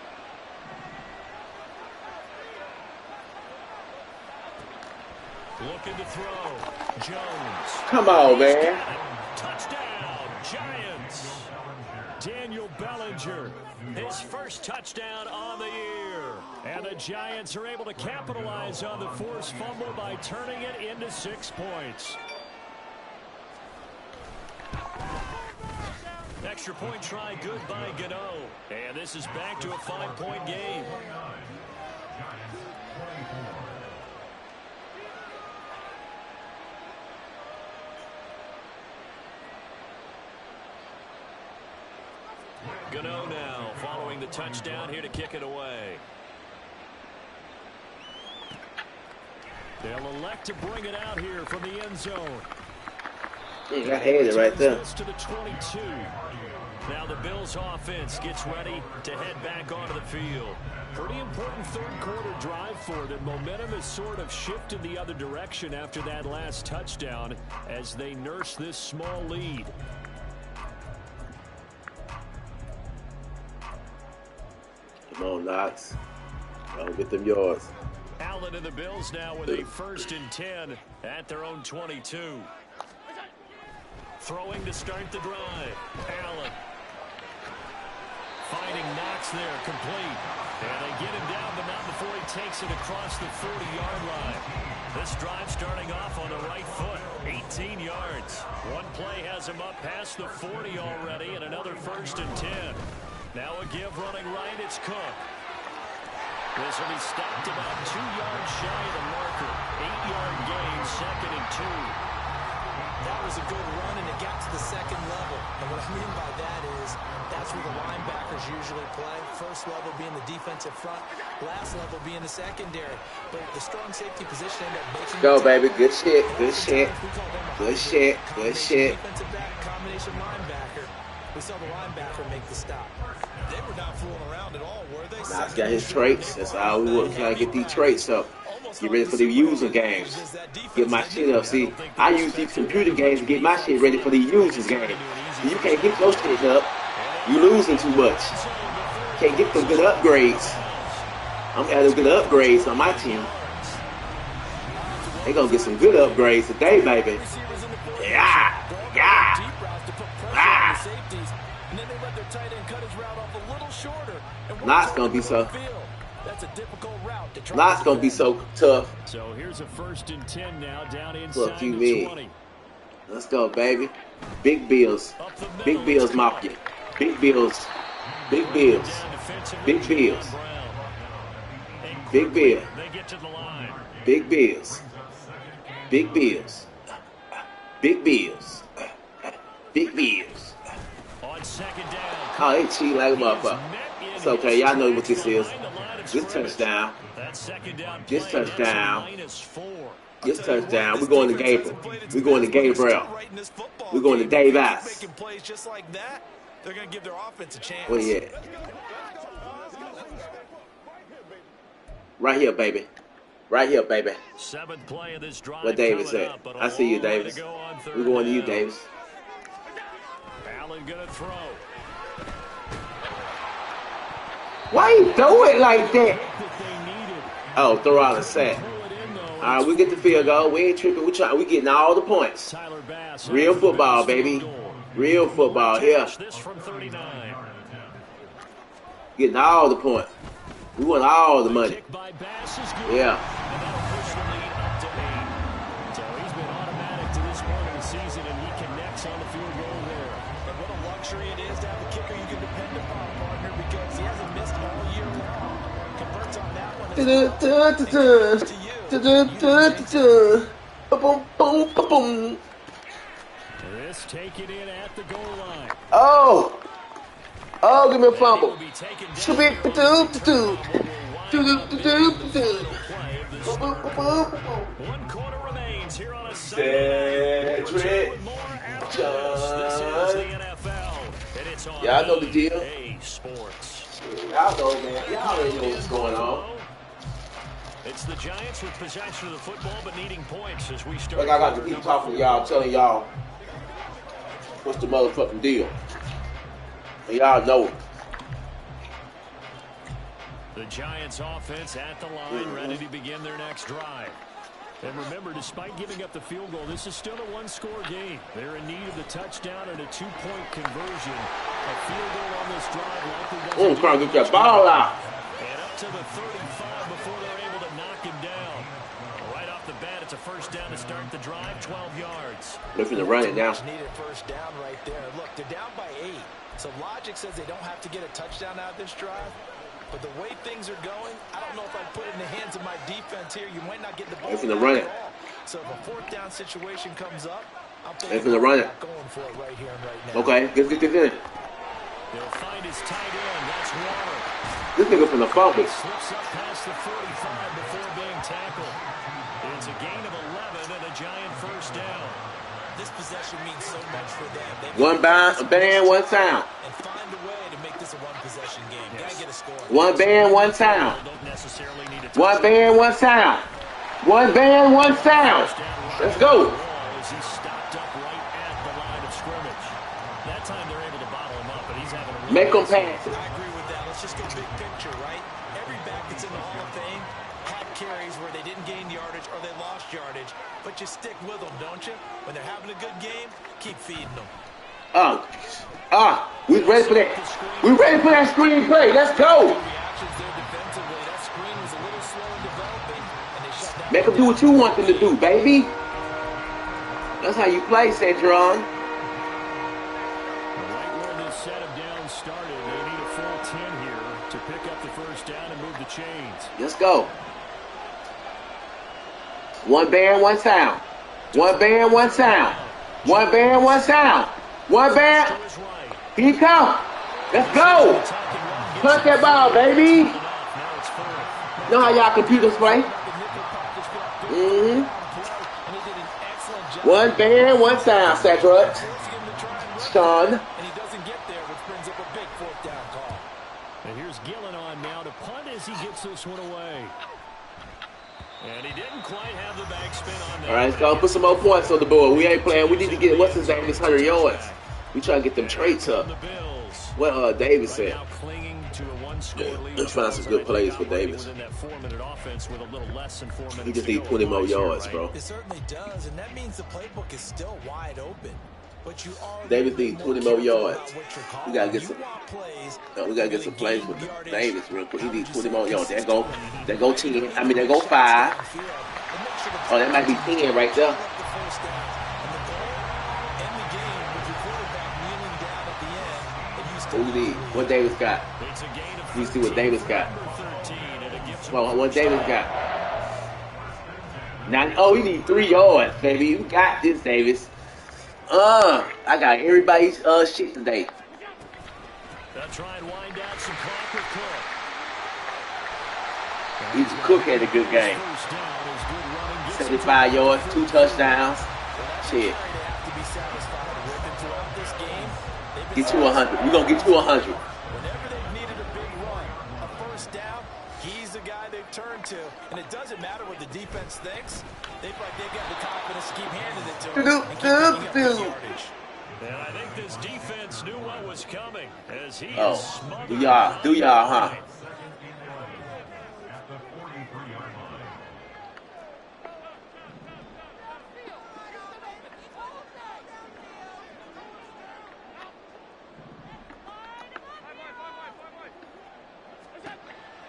Looking to throw. Jones. Come on, man. Touchdown, Giants. Daniel Bellinger, his first touchdown on the year. And the Giants are able to capitalize on the forced fumble by turning it into 6 points. Extra point try good by Gano. And this is back to a 5-point game. Gano now following the touchdown here to kick it away. They'll elect to bring it out here from the end zone. I had it right there. To the 22. Now the Bills offense gets ready to head back onto the field. Pretty important third-quarter drive for them. Momentum has sort of shifted the other direction after that last touchdown as they nurse this small lead. Come on, Knox. Don't get them yards. Allen and the Bills now with a 1st and 10 at their own 22. Throwing to start the drive. Allen. Finding Knox there, complete. And they get him down, but not before he takes it across the 40-yard line. This drive starting off on the right foot. 18 yards. One play has him up past the 40 already, and another 1st and 10. Now a give running right, it's Cook. This will be stopped about 2 yards shy of the marker. 8-yard gain, 2nd and 2. That was a good run, and it got to the second level. And what I mean by that is that's where the linebackers usually play. First level being the defensive front, last level being the secondary. But the strong safety position ended up making Go, baby. Good shit. Good shit. Good shit. Good shit. Defensive back, combination linebacker. We saw the linebacker make the stop. They were not fooling around at all, were they? Knox got his traits. That's all we want. Trying to get these traits up. Get ready for the user games. Get my shit up. See, I use these computer games to get my shit ready for the users game. You can't get your shit up. You losing too much. Can't get them good upgrades. I'm adding good upgrades on my team. They gonna get some good upgrades today, baby. Yeah, yeah, ah. Knox gonna be so. Knox gonna be so tough. So here's a 1st and 10 now, down inside Look, you the mean. 20. Let's go, baby. Big Bills. Big Bills, Mafia. Big Bills. Big Bills. Big Bills. Big Bill. They get to the line. Big Bills. Big Bills. Big Bills. Big Bills. On 2nd down. Oh, they cheat like a motherfucker. It's okay. Y'all know what this is. This touchdown. This touchdown. This touchdown. We're going to Gabriel. We're going to Gabriel. We're going to Davis. They're going to give their offense a chance. Where you at? Right here, baby. Right here, baby. 7th play of this drive. Where Davis at? I see you, Davis. We're going to you, Davis. Allen going to throw. Why you do it like that? Oh, throw out a sack. All right, we get the field goal. We ain't tripping. We getting all the points. Real football, baby. Real football here. This from 39. Getting all the points. We want all the money. Kick by Bass is good. Yeah. And that'll push the lead up to 8. So he's been automatic to this point of the season, and he connects on the field goal there. And what a luxury it is to have a kicker you can depend upon, partner, because he hasn't missed all year long. Converts on that one. This take it in at the goal line. Oh, give me a fumble. One quarter remains here on a Sunday night. Cedric This is the NFL, and it's on Y'all know the deal. EA Sports. Y'all know, man. Y'all already know what's going on. It's the Giants with possession of the football, but needing points as we start. Like I got to keep talking to y'all, telling y'all what's the motherfucking deal. And y'all know it. The Giants offense at the line, ready to begin their next drive. And remember, despite giving up the field goal, this is still a one-score game. They're in need of the touchdown and a two-point conversion. A field goal on this drive likely doesn't Trying to get that ball out. And up to the 35 before they're able to knock him down. Right off the bat, it's a first down to start the drive, 12 yards. They're finna run it now. Needed first down right there. Look, they're down by 8. So logic says they don't have to get a touchdown out of this drive. But the way things are going, I don't know if I'd put it in the hands of my defense here. You might not get the ball. They're finna run it. So if a fourth down situation comes up, I'm They're thinking finna run it. going for it right here and right now. Okay, let's get this in. They'll find his tight end. That's Warner. This nigga finna fumble. Slips up past the 45 before being tackled. It's a gain of 11 and a Giant first down. This possession means so much for them. One band, one sound. And find a way to make this a one-possession game. Gotta get a score. One band, one sound. Don't necessarily need a One band, one sound. One band, one sound. Let's go. As he stopped up right at the line of scrimmage. That time they're able to bottle him up, but he's having a Make them pass it. I agree with that. Let's just go big picture, right? Every back that's in the Hall of Fame had carries where they didn't gain yardage or they lost yardage, but you stick with them, don't you? When they're having a good game, keep feeding them. We ready for that. We ready for that screen play. Let's go. Reactions there defensively. That screen was a little slow in developing, and they shut down. Make them do what you want them to do, baby. That's how you play, Cedron. Right where this set of downs started, they need a full 10 here to pick up the first down and move the chains. Let's go. One band, one sound. One band, one sound. One band, one sound. One band. Here you come. Let's go. Punch that ball, baby. Know how y'all computers play? One band, one sound, Cedric. Sean. And he doesn't get there, which brings up a big fourth down call. And here's Gillen on now to punt as he gets this one away. And he didn't quite have the backspin on that. All right, let's go put some more points on the board. We ain't playing. We need to get, what's his name, this 100 yards. We trying to get them traits up. What Davis said. Let's find some good plays for Davis. He just needs 20 more yards, bro. It certainly does, and that means the playbook is still wide open. But you are Davis needs 20 more yards. We gotta get some. plays. We gotta get some plays with Davis real quick. He needs 20 more yards. There go 10. I mean, there go 5. Oh, that might be 10 right there. What do you need? What Davis got? You see what Davis got? Well, what Davis got? Now, you need 3 yards, baby. You got this, Davis. I got everybody's shit today. They'll try and wind down some clock with Cook. Cook had a good game. 75 yards, 2 touchdowns. Shit. Get you 100. We're going to get you 100. Whenever they've needed a big run, a first down, he's the guy they've turned to. And it doesn't matter what the defense thinks. They've got the confidence to keep handing it to him and keep picking up the yardage. And I think this defense knew what was coming as he Oh, is smothered. do y'all, huh?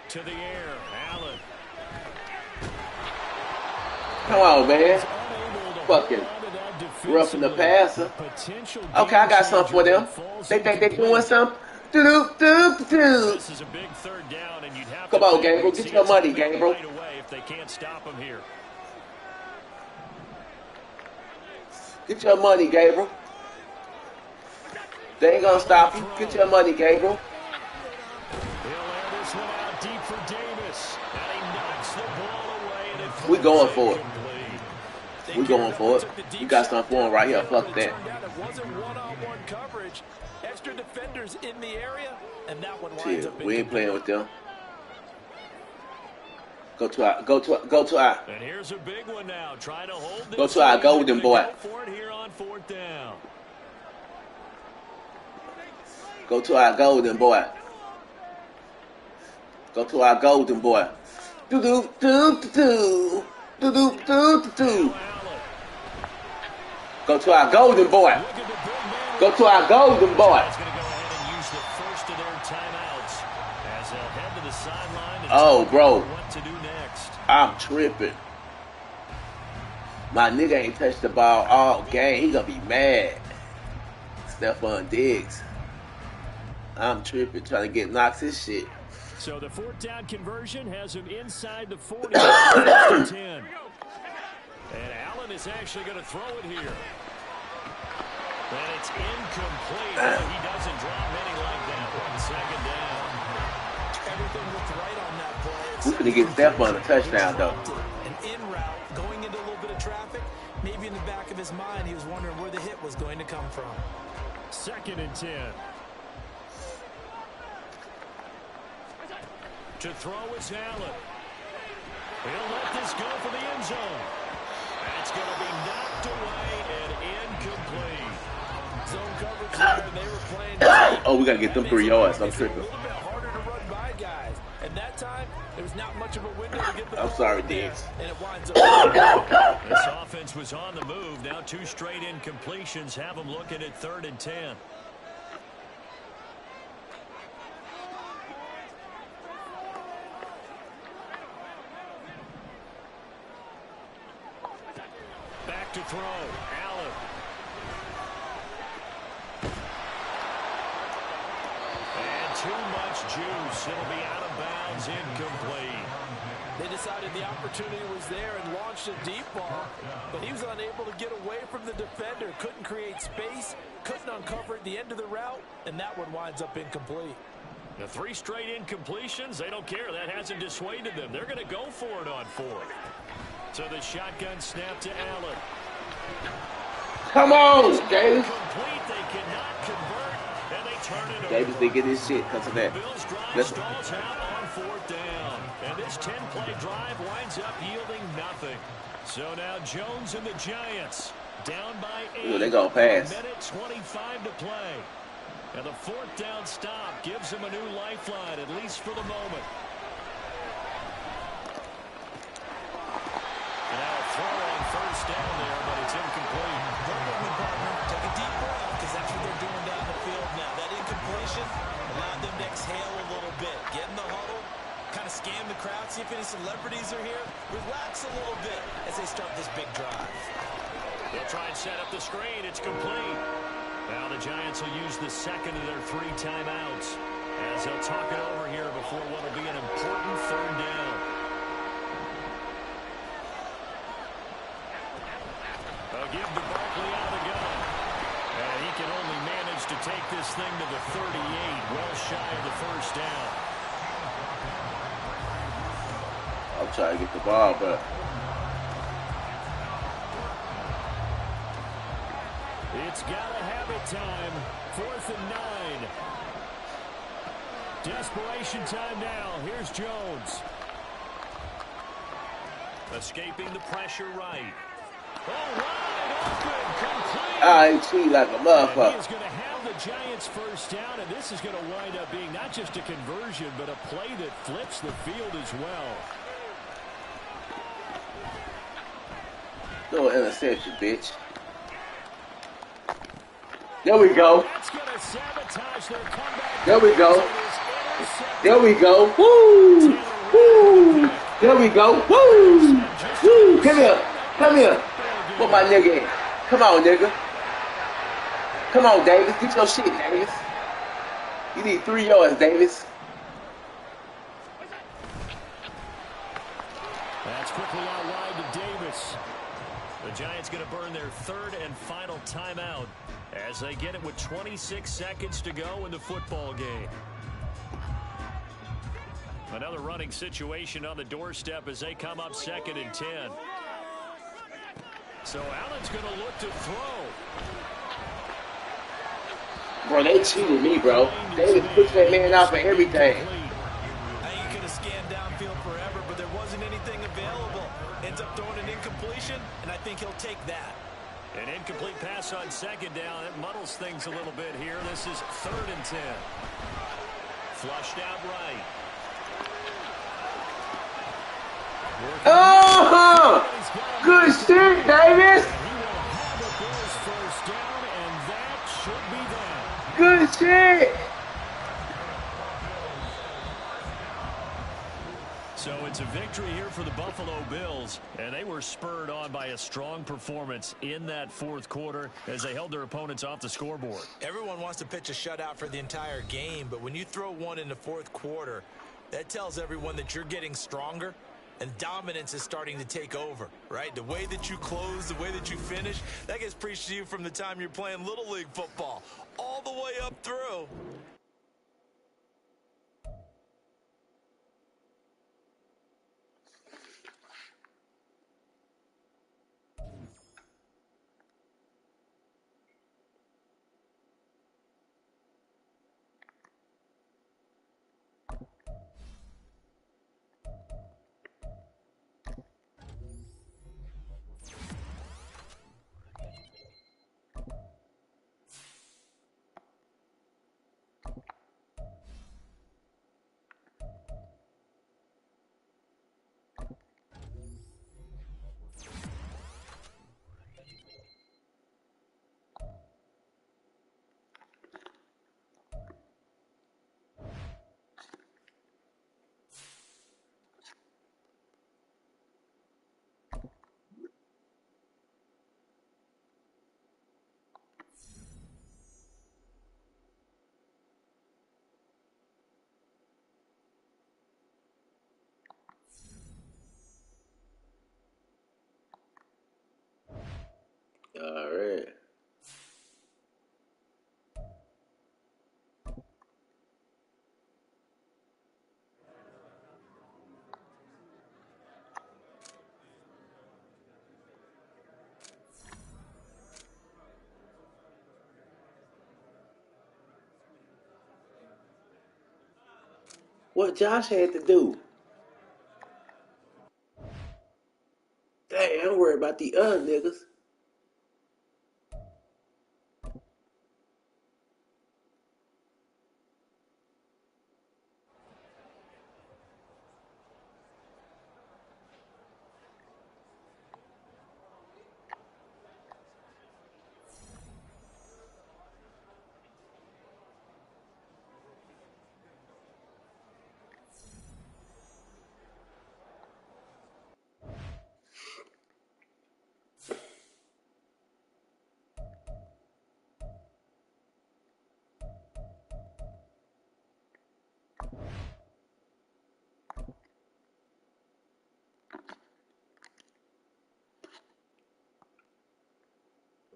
to the air. Allen. Come on, man. Fucking roughing the passer. Okay, I got something for them. They think they're doing something. This is a big third down, and you'd have Come to on, Gabriel. Get your money, Gabriel. right away if they can't stop him here. Get your money, Gabriel. They ain't gonna stop you. Get your money, Gabriel. He'll air this one out deep for Davis, and he knocks the ball away. And it We going for it. incomplete. We going for it. You got something for him right here. Fuck that. It wasn't one-on-one coverage. Extra defenders in the area, and that one winds Chill. up We ain't playing with them. Go to our. And here's a big one now, trying to hold this. Go to our golden boy. Go for it here on fourth down. Go to our golden boy. Go to our golden boy. Do do do do do do do do. Go to our golden boy. Go to our golden boy. He's going to go ahead and use the first of their timeouts as they'll head to the sideline. And Oh, bro. what to do next? I'm tripping. My nigga ain't touched the ball all game. He gonna be mad. Stephon Diggs. I'm tripping, trying to get Knox his shit. So the fourth down conversion has him inside the 40. 10. And Allen is actually going to throw it here. And it's incomplete. He doesn't drop many like that on second down. Everything looked right on that play. We finna get Stephon a touchdown, though. An in route, going into a little bit of traffic. Maybe in the back of his mind, he was wondering where the hit was going to come from. 2nd and 10. To throw is Allen. He'll let this go for the end zone. That's going to be knocked away and incomplete. Zone coverage there, they were playing. Oh, we gotta get them 3 yards. I'm tripping. A little bit harder to run by guys. And that time, there was not much of a window to get the I'm ball sorry, out there, Diggs. and it winds up. This offense was on the move. Now 2 straight incompletions have them looking at 3rd and 10. Back to throw. Allen. And too much juice. It'll be out of bounds, incomplete. They decided the opportunity was there and launched a deep ball, but he was unable to get away from the defender, couldn't create space, couldn't uncover at the end of the route, and that one winds up incomplete. The 3 straight incompletions, they don't care. That hasn't dissuaded them. They're going to go for it on 4th. So the shotgun snap to Allen. Come on, Davis. Complete, they cannot convert, and they turn it Davis, over. they get his shit because of that. The Bills drive Listen. stalls out on 4th down. And this 10-play drive winds up yielding nothing. So now Jones and the Giants down by 8. Ooh, they gonna pass. A minute 25 to play. And the 4th down stop gives them a new lifeline, at least for the moment. And now a throw on 1st down there, but it's incomplete. Don't let me, partner. Take a deep breath, because that's what they're doing down the field now. That incompletion allowed them to exhale a little bit. Get in the huddle, kind of scan the crowd, see if any celebrities are here. Relax a little bit as they start this big drive. They'll try and set up the screen. It's complete. Now the Giants will use the 2nd of their 3 timeouts as they'll talk it over here before what will be an important 3rd down. They'll give to Barkley out of the gun. And he can only manage to take this thing to the 38, well shy of the 1st down. I'm trying to get the ball, but It's gotta have it time. 4th and 9. Desperation time now. Here's Jones. Escaping the pressure right. Oh, wide open, complete. I cheat like a And he motherfucker. is going to have the Giants 1st down, and this is going to wind up being not just a conversion, but a play that flips the field as well. No interception, bitch. There we go. That's going to sabotage their comeback. There we go. It is There we go. Woo! Woo! There we go. Woo! Woo! Come here. Come here. Put my nigga in. Come on, nigga. Come on, Davis. Get your shit, Davis. You need 3 yards, Davis. That's quickly out wide to Davis. The Giants going to burn their 3rd and final timeout as they get it with 26 seconds to go in the football game. Another running situation on the doorstep as they come up 2nd and 10. So Allen's going to look to throw. Bro, they cheated me, bro. Davis pushed that man out for everything. I think he could have scanned downfield forever, but there wasn't anything available. Ends up throwing an incompletion, and I think he'll take that. An incomplete pass on 2nd down. It muddles things a little bit here. This is 3rd and 10. Flushed out right. Oh! Good shit, Davis! He will have a Bills first down, and that should be that. Good shit! So it's a victory here for the Buffalo Bills, and they were spurred on by a strong performance in that 4th quarter as they held their opponents off the scoreboard. Everyone wants to pitch a shutout for the entire game, but when you throw one in the 4th quarter, that tells everyone that you're getting stronger and dominance is starting to take over, right? The way that you close, the way that you finish, that gets preached to you from the time you're playing Little League football all the way up through. All right. What Josh had to do? Dang, I'm worried about the other niggas.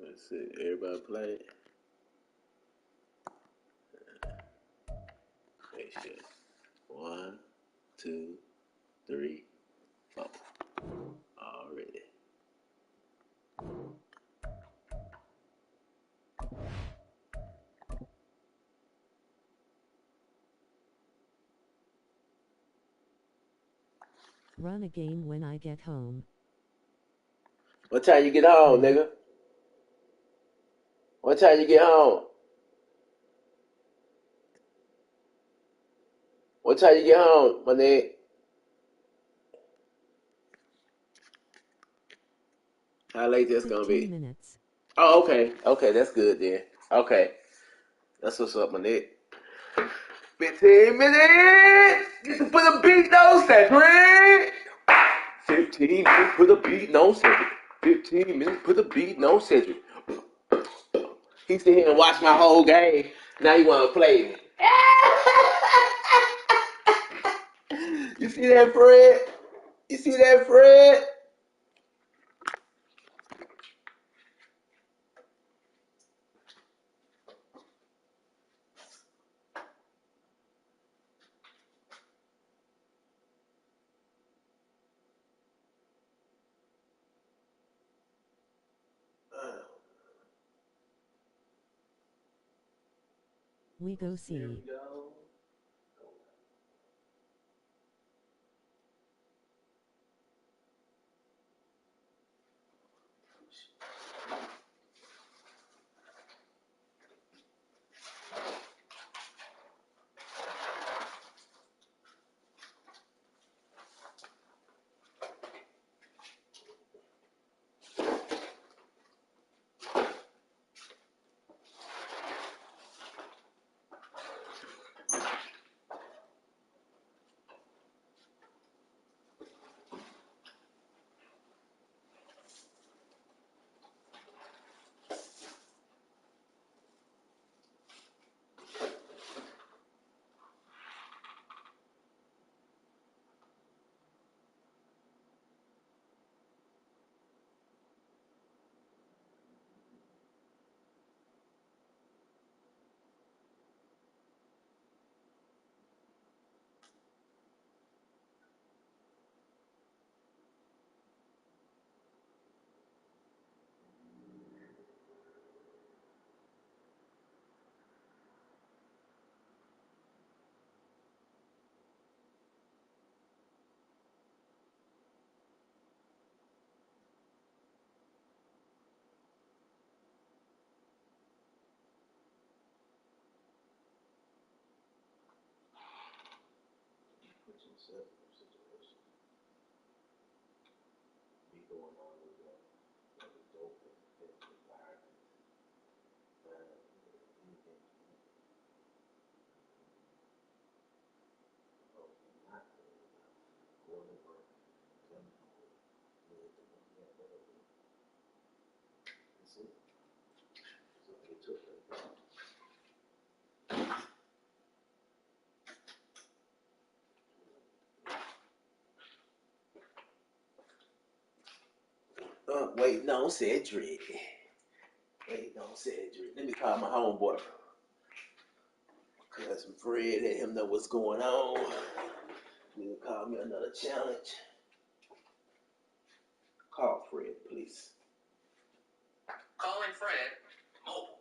Let's see. Everybody play. Make sure. 1, 2, 3, 4. Already. Run a game when I get home. What time you get home, nigga? What time you get home? What time you get home, my nigga? How late that's gonna 15 be? minutes. Oh, okay. Okay, that's good then. Okay. That's what's up, my nigga. 15 minutes. Get to put a beat on Cedric. 15 minutes, put a beat on Cedric. 15 minutes, put a beat on Cedric. He sit here and watch my whole game. Now he want to play me. You see that, Fred? You see that, Fred? We go There see. we go. Put yourself in a situation. Be going on with that. That is dope and environment. Anything. Oh, not going enough. Going to work. Coming home. Doing the one that whatever. That's it. So they took that. Wait, no, Cedric. Wait, no, Cedric. Let me call my homeboy. Cousin Fred, let him know what's going on. You can call me another challenge. Call Fred, please. Calling Fred. Mobile.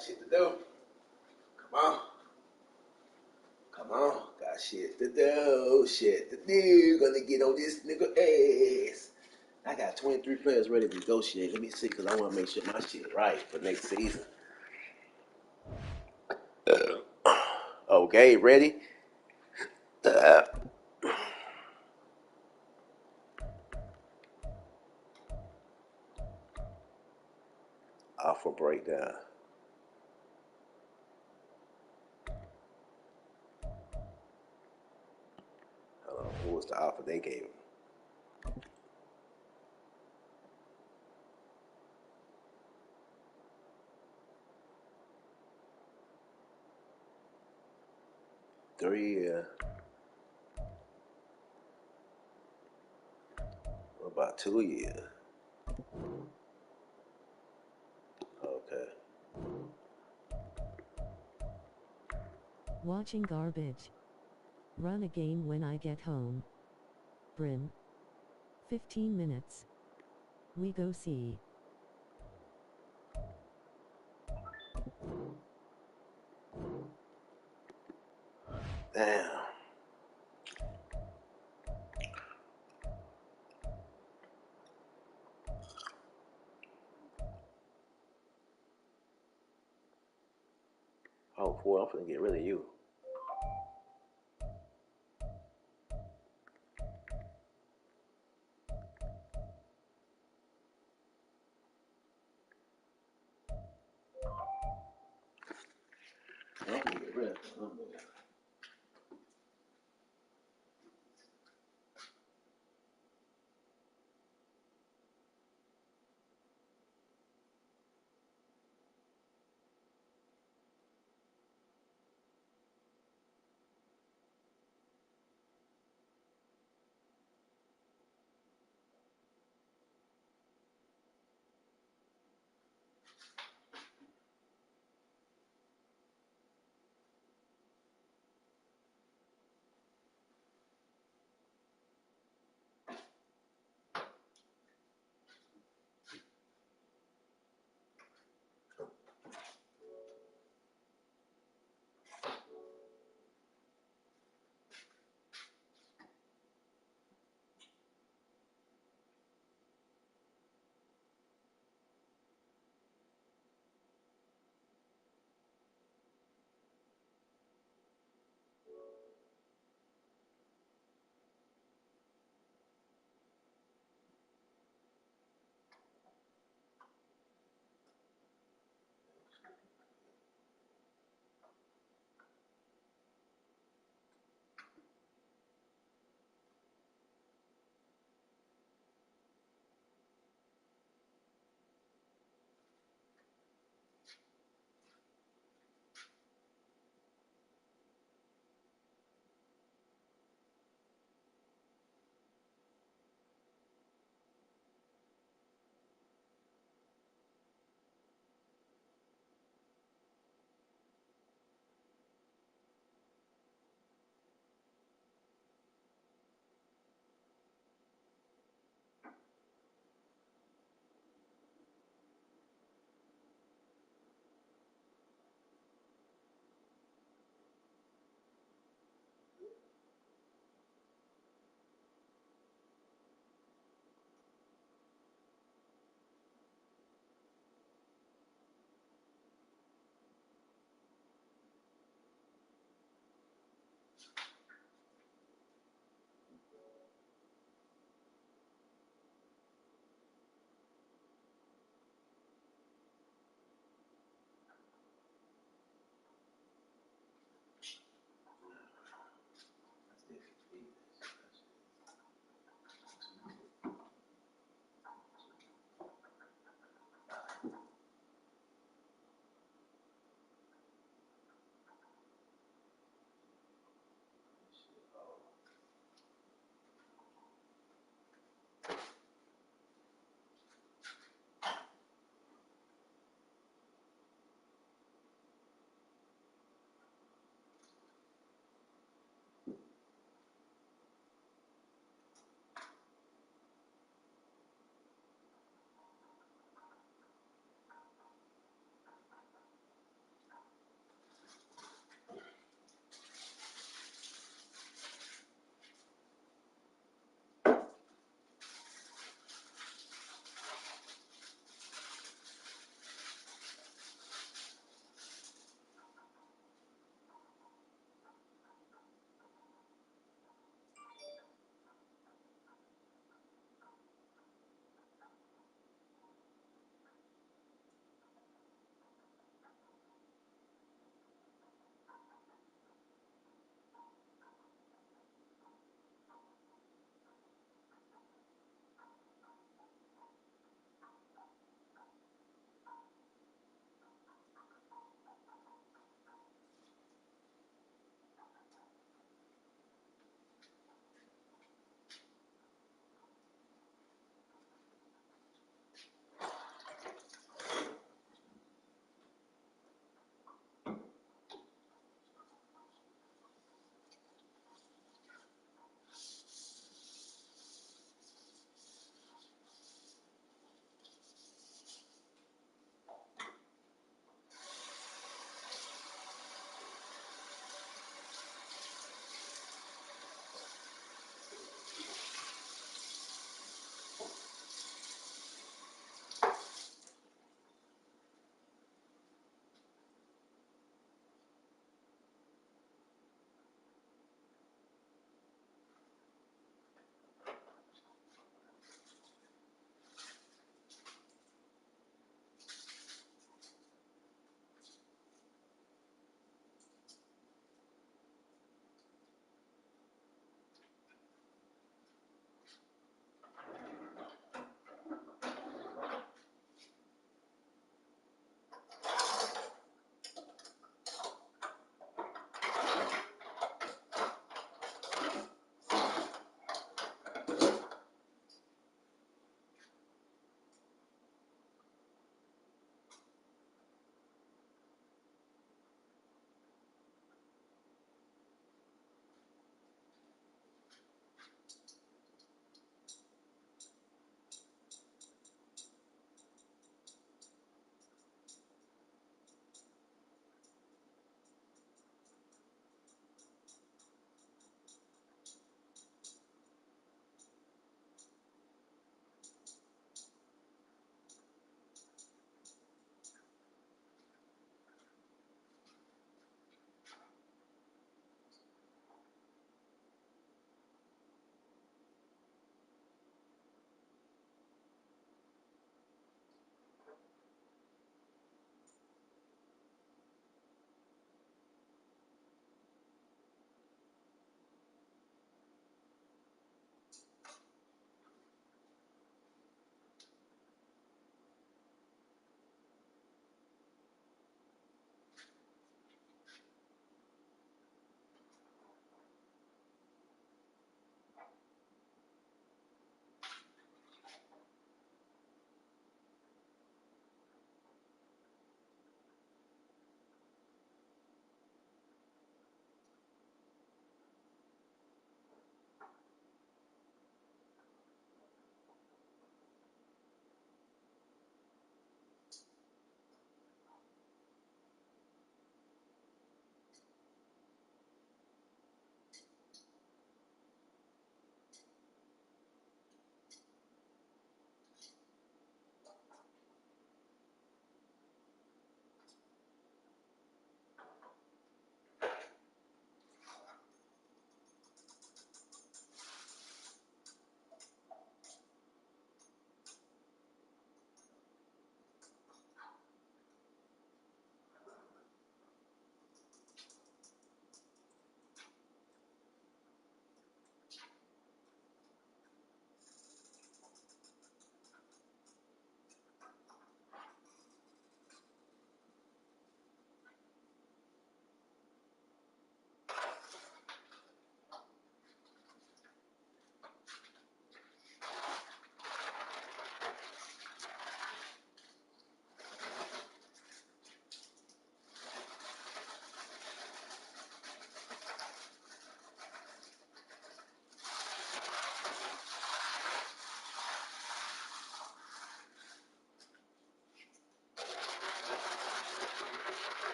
got shit to do. Come on. Come on. Got shit to do. Shit to do. Gonna get on this nigga ass. I got 23 players ready to negotiate. Let me see, because I want to make sure my shit right for next season. Okay, ready? Offer breakdown. Hold on, what was the offer they gave him? Three. What about 2 years? Okay. Watching garbage. Run a game when I get home. Brim. 15 minutes. We go see. Damn. Oh, boy, I'm finna get rid of you. I'm gonna get rid of you.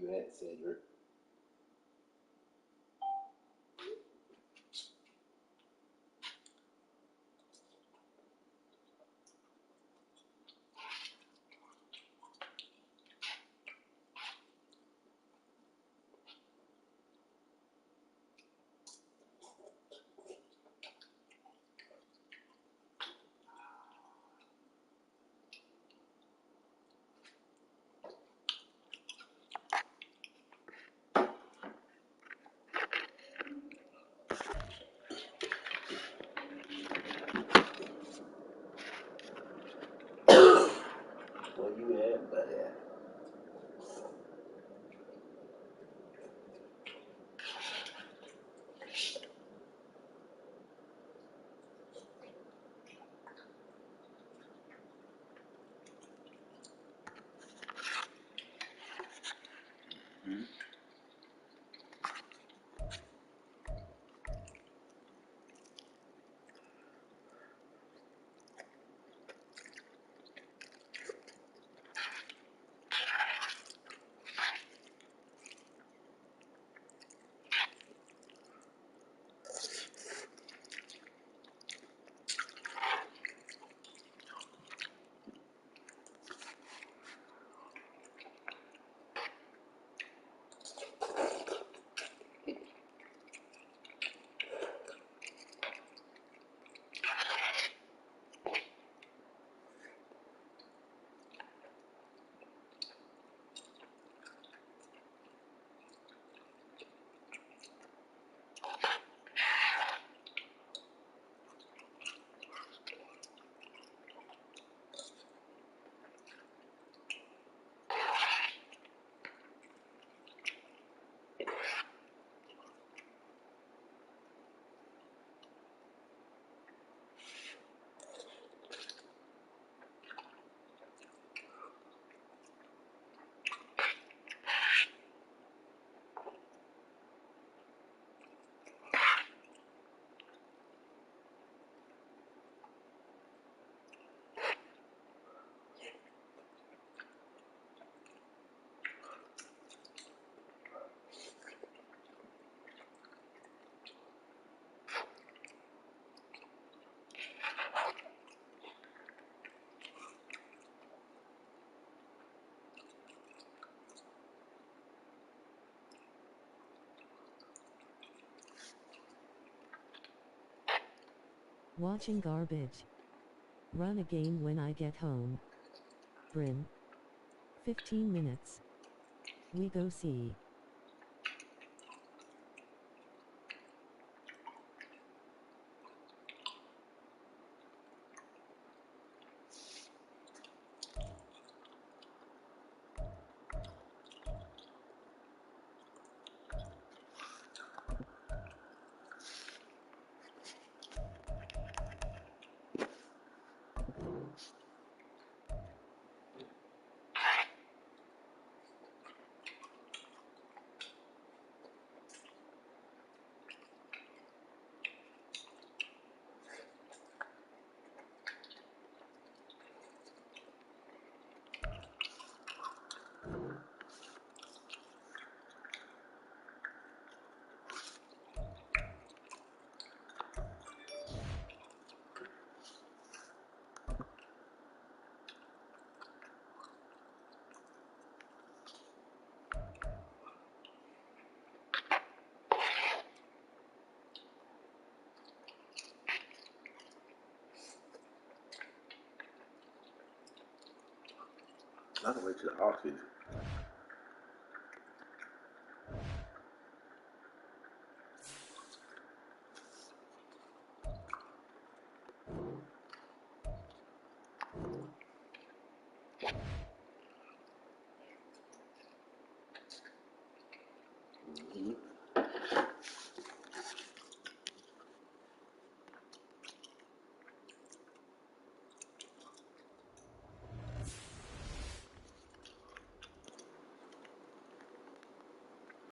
you at, Cedric? Where you at, buddy? Watching garbage. Run a game when I get home. Brim. 15 minutes. We go see. I can wait till the off season.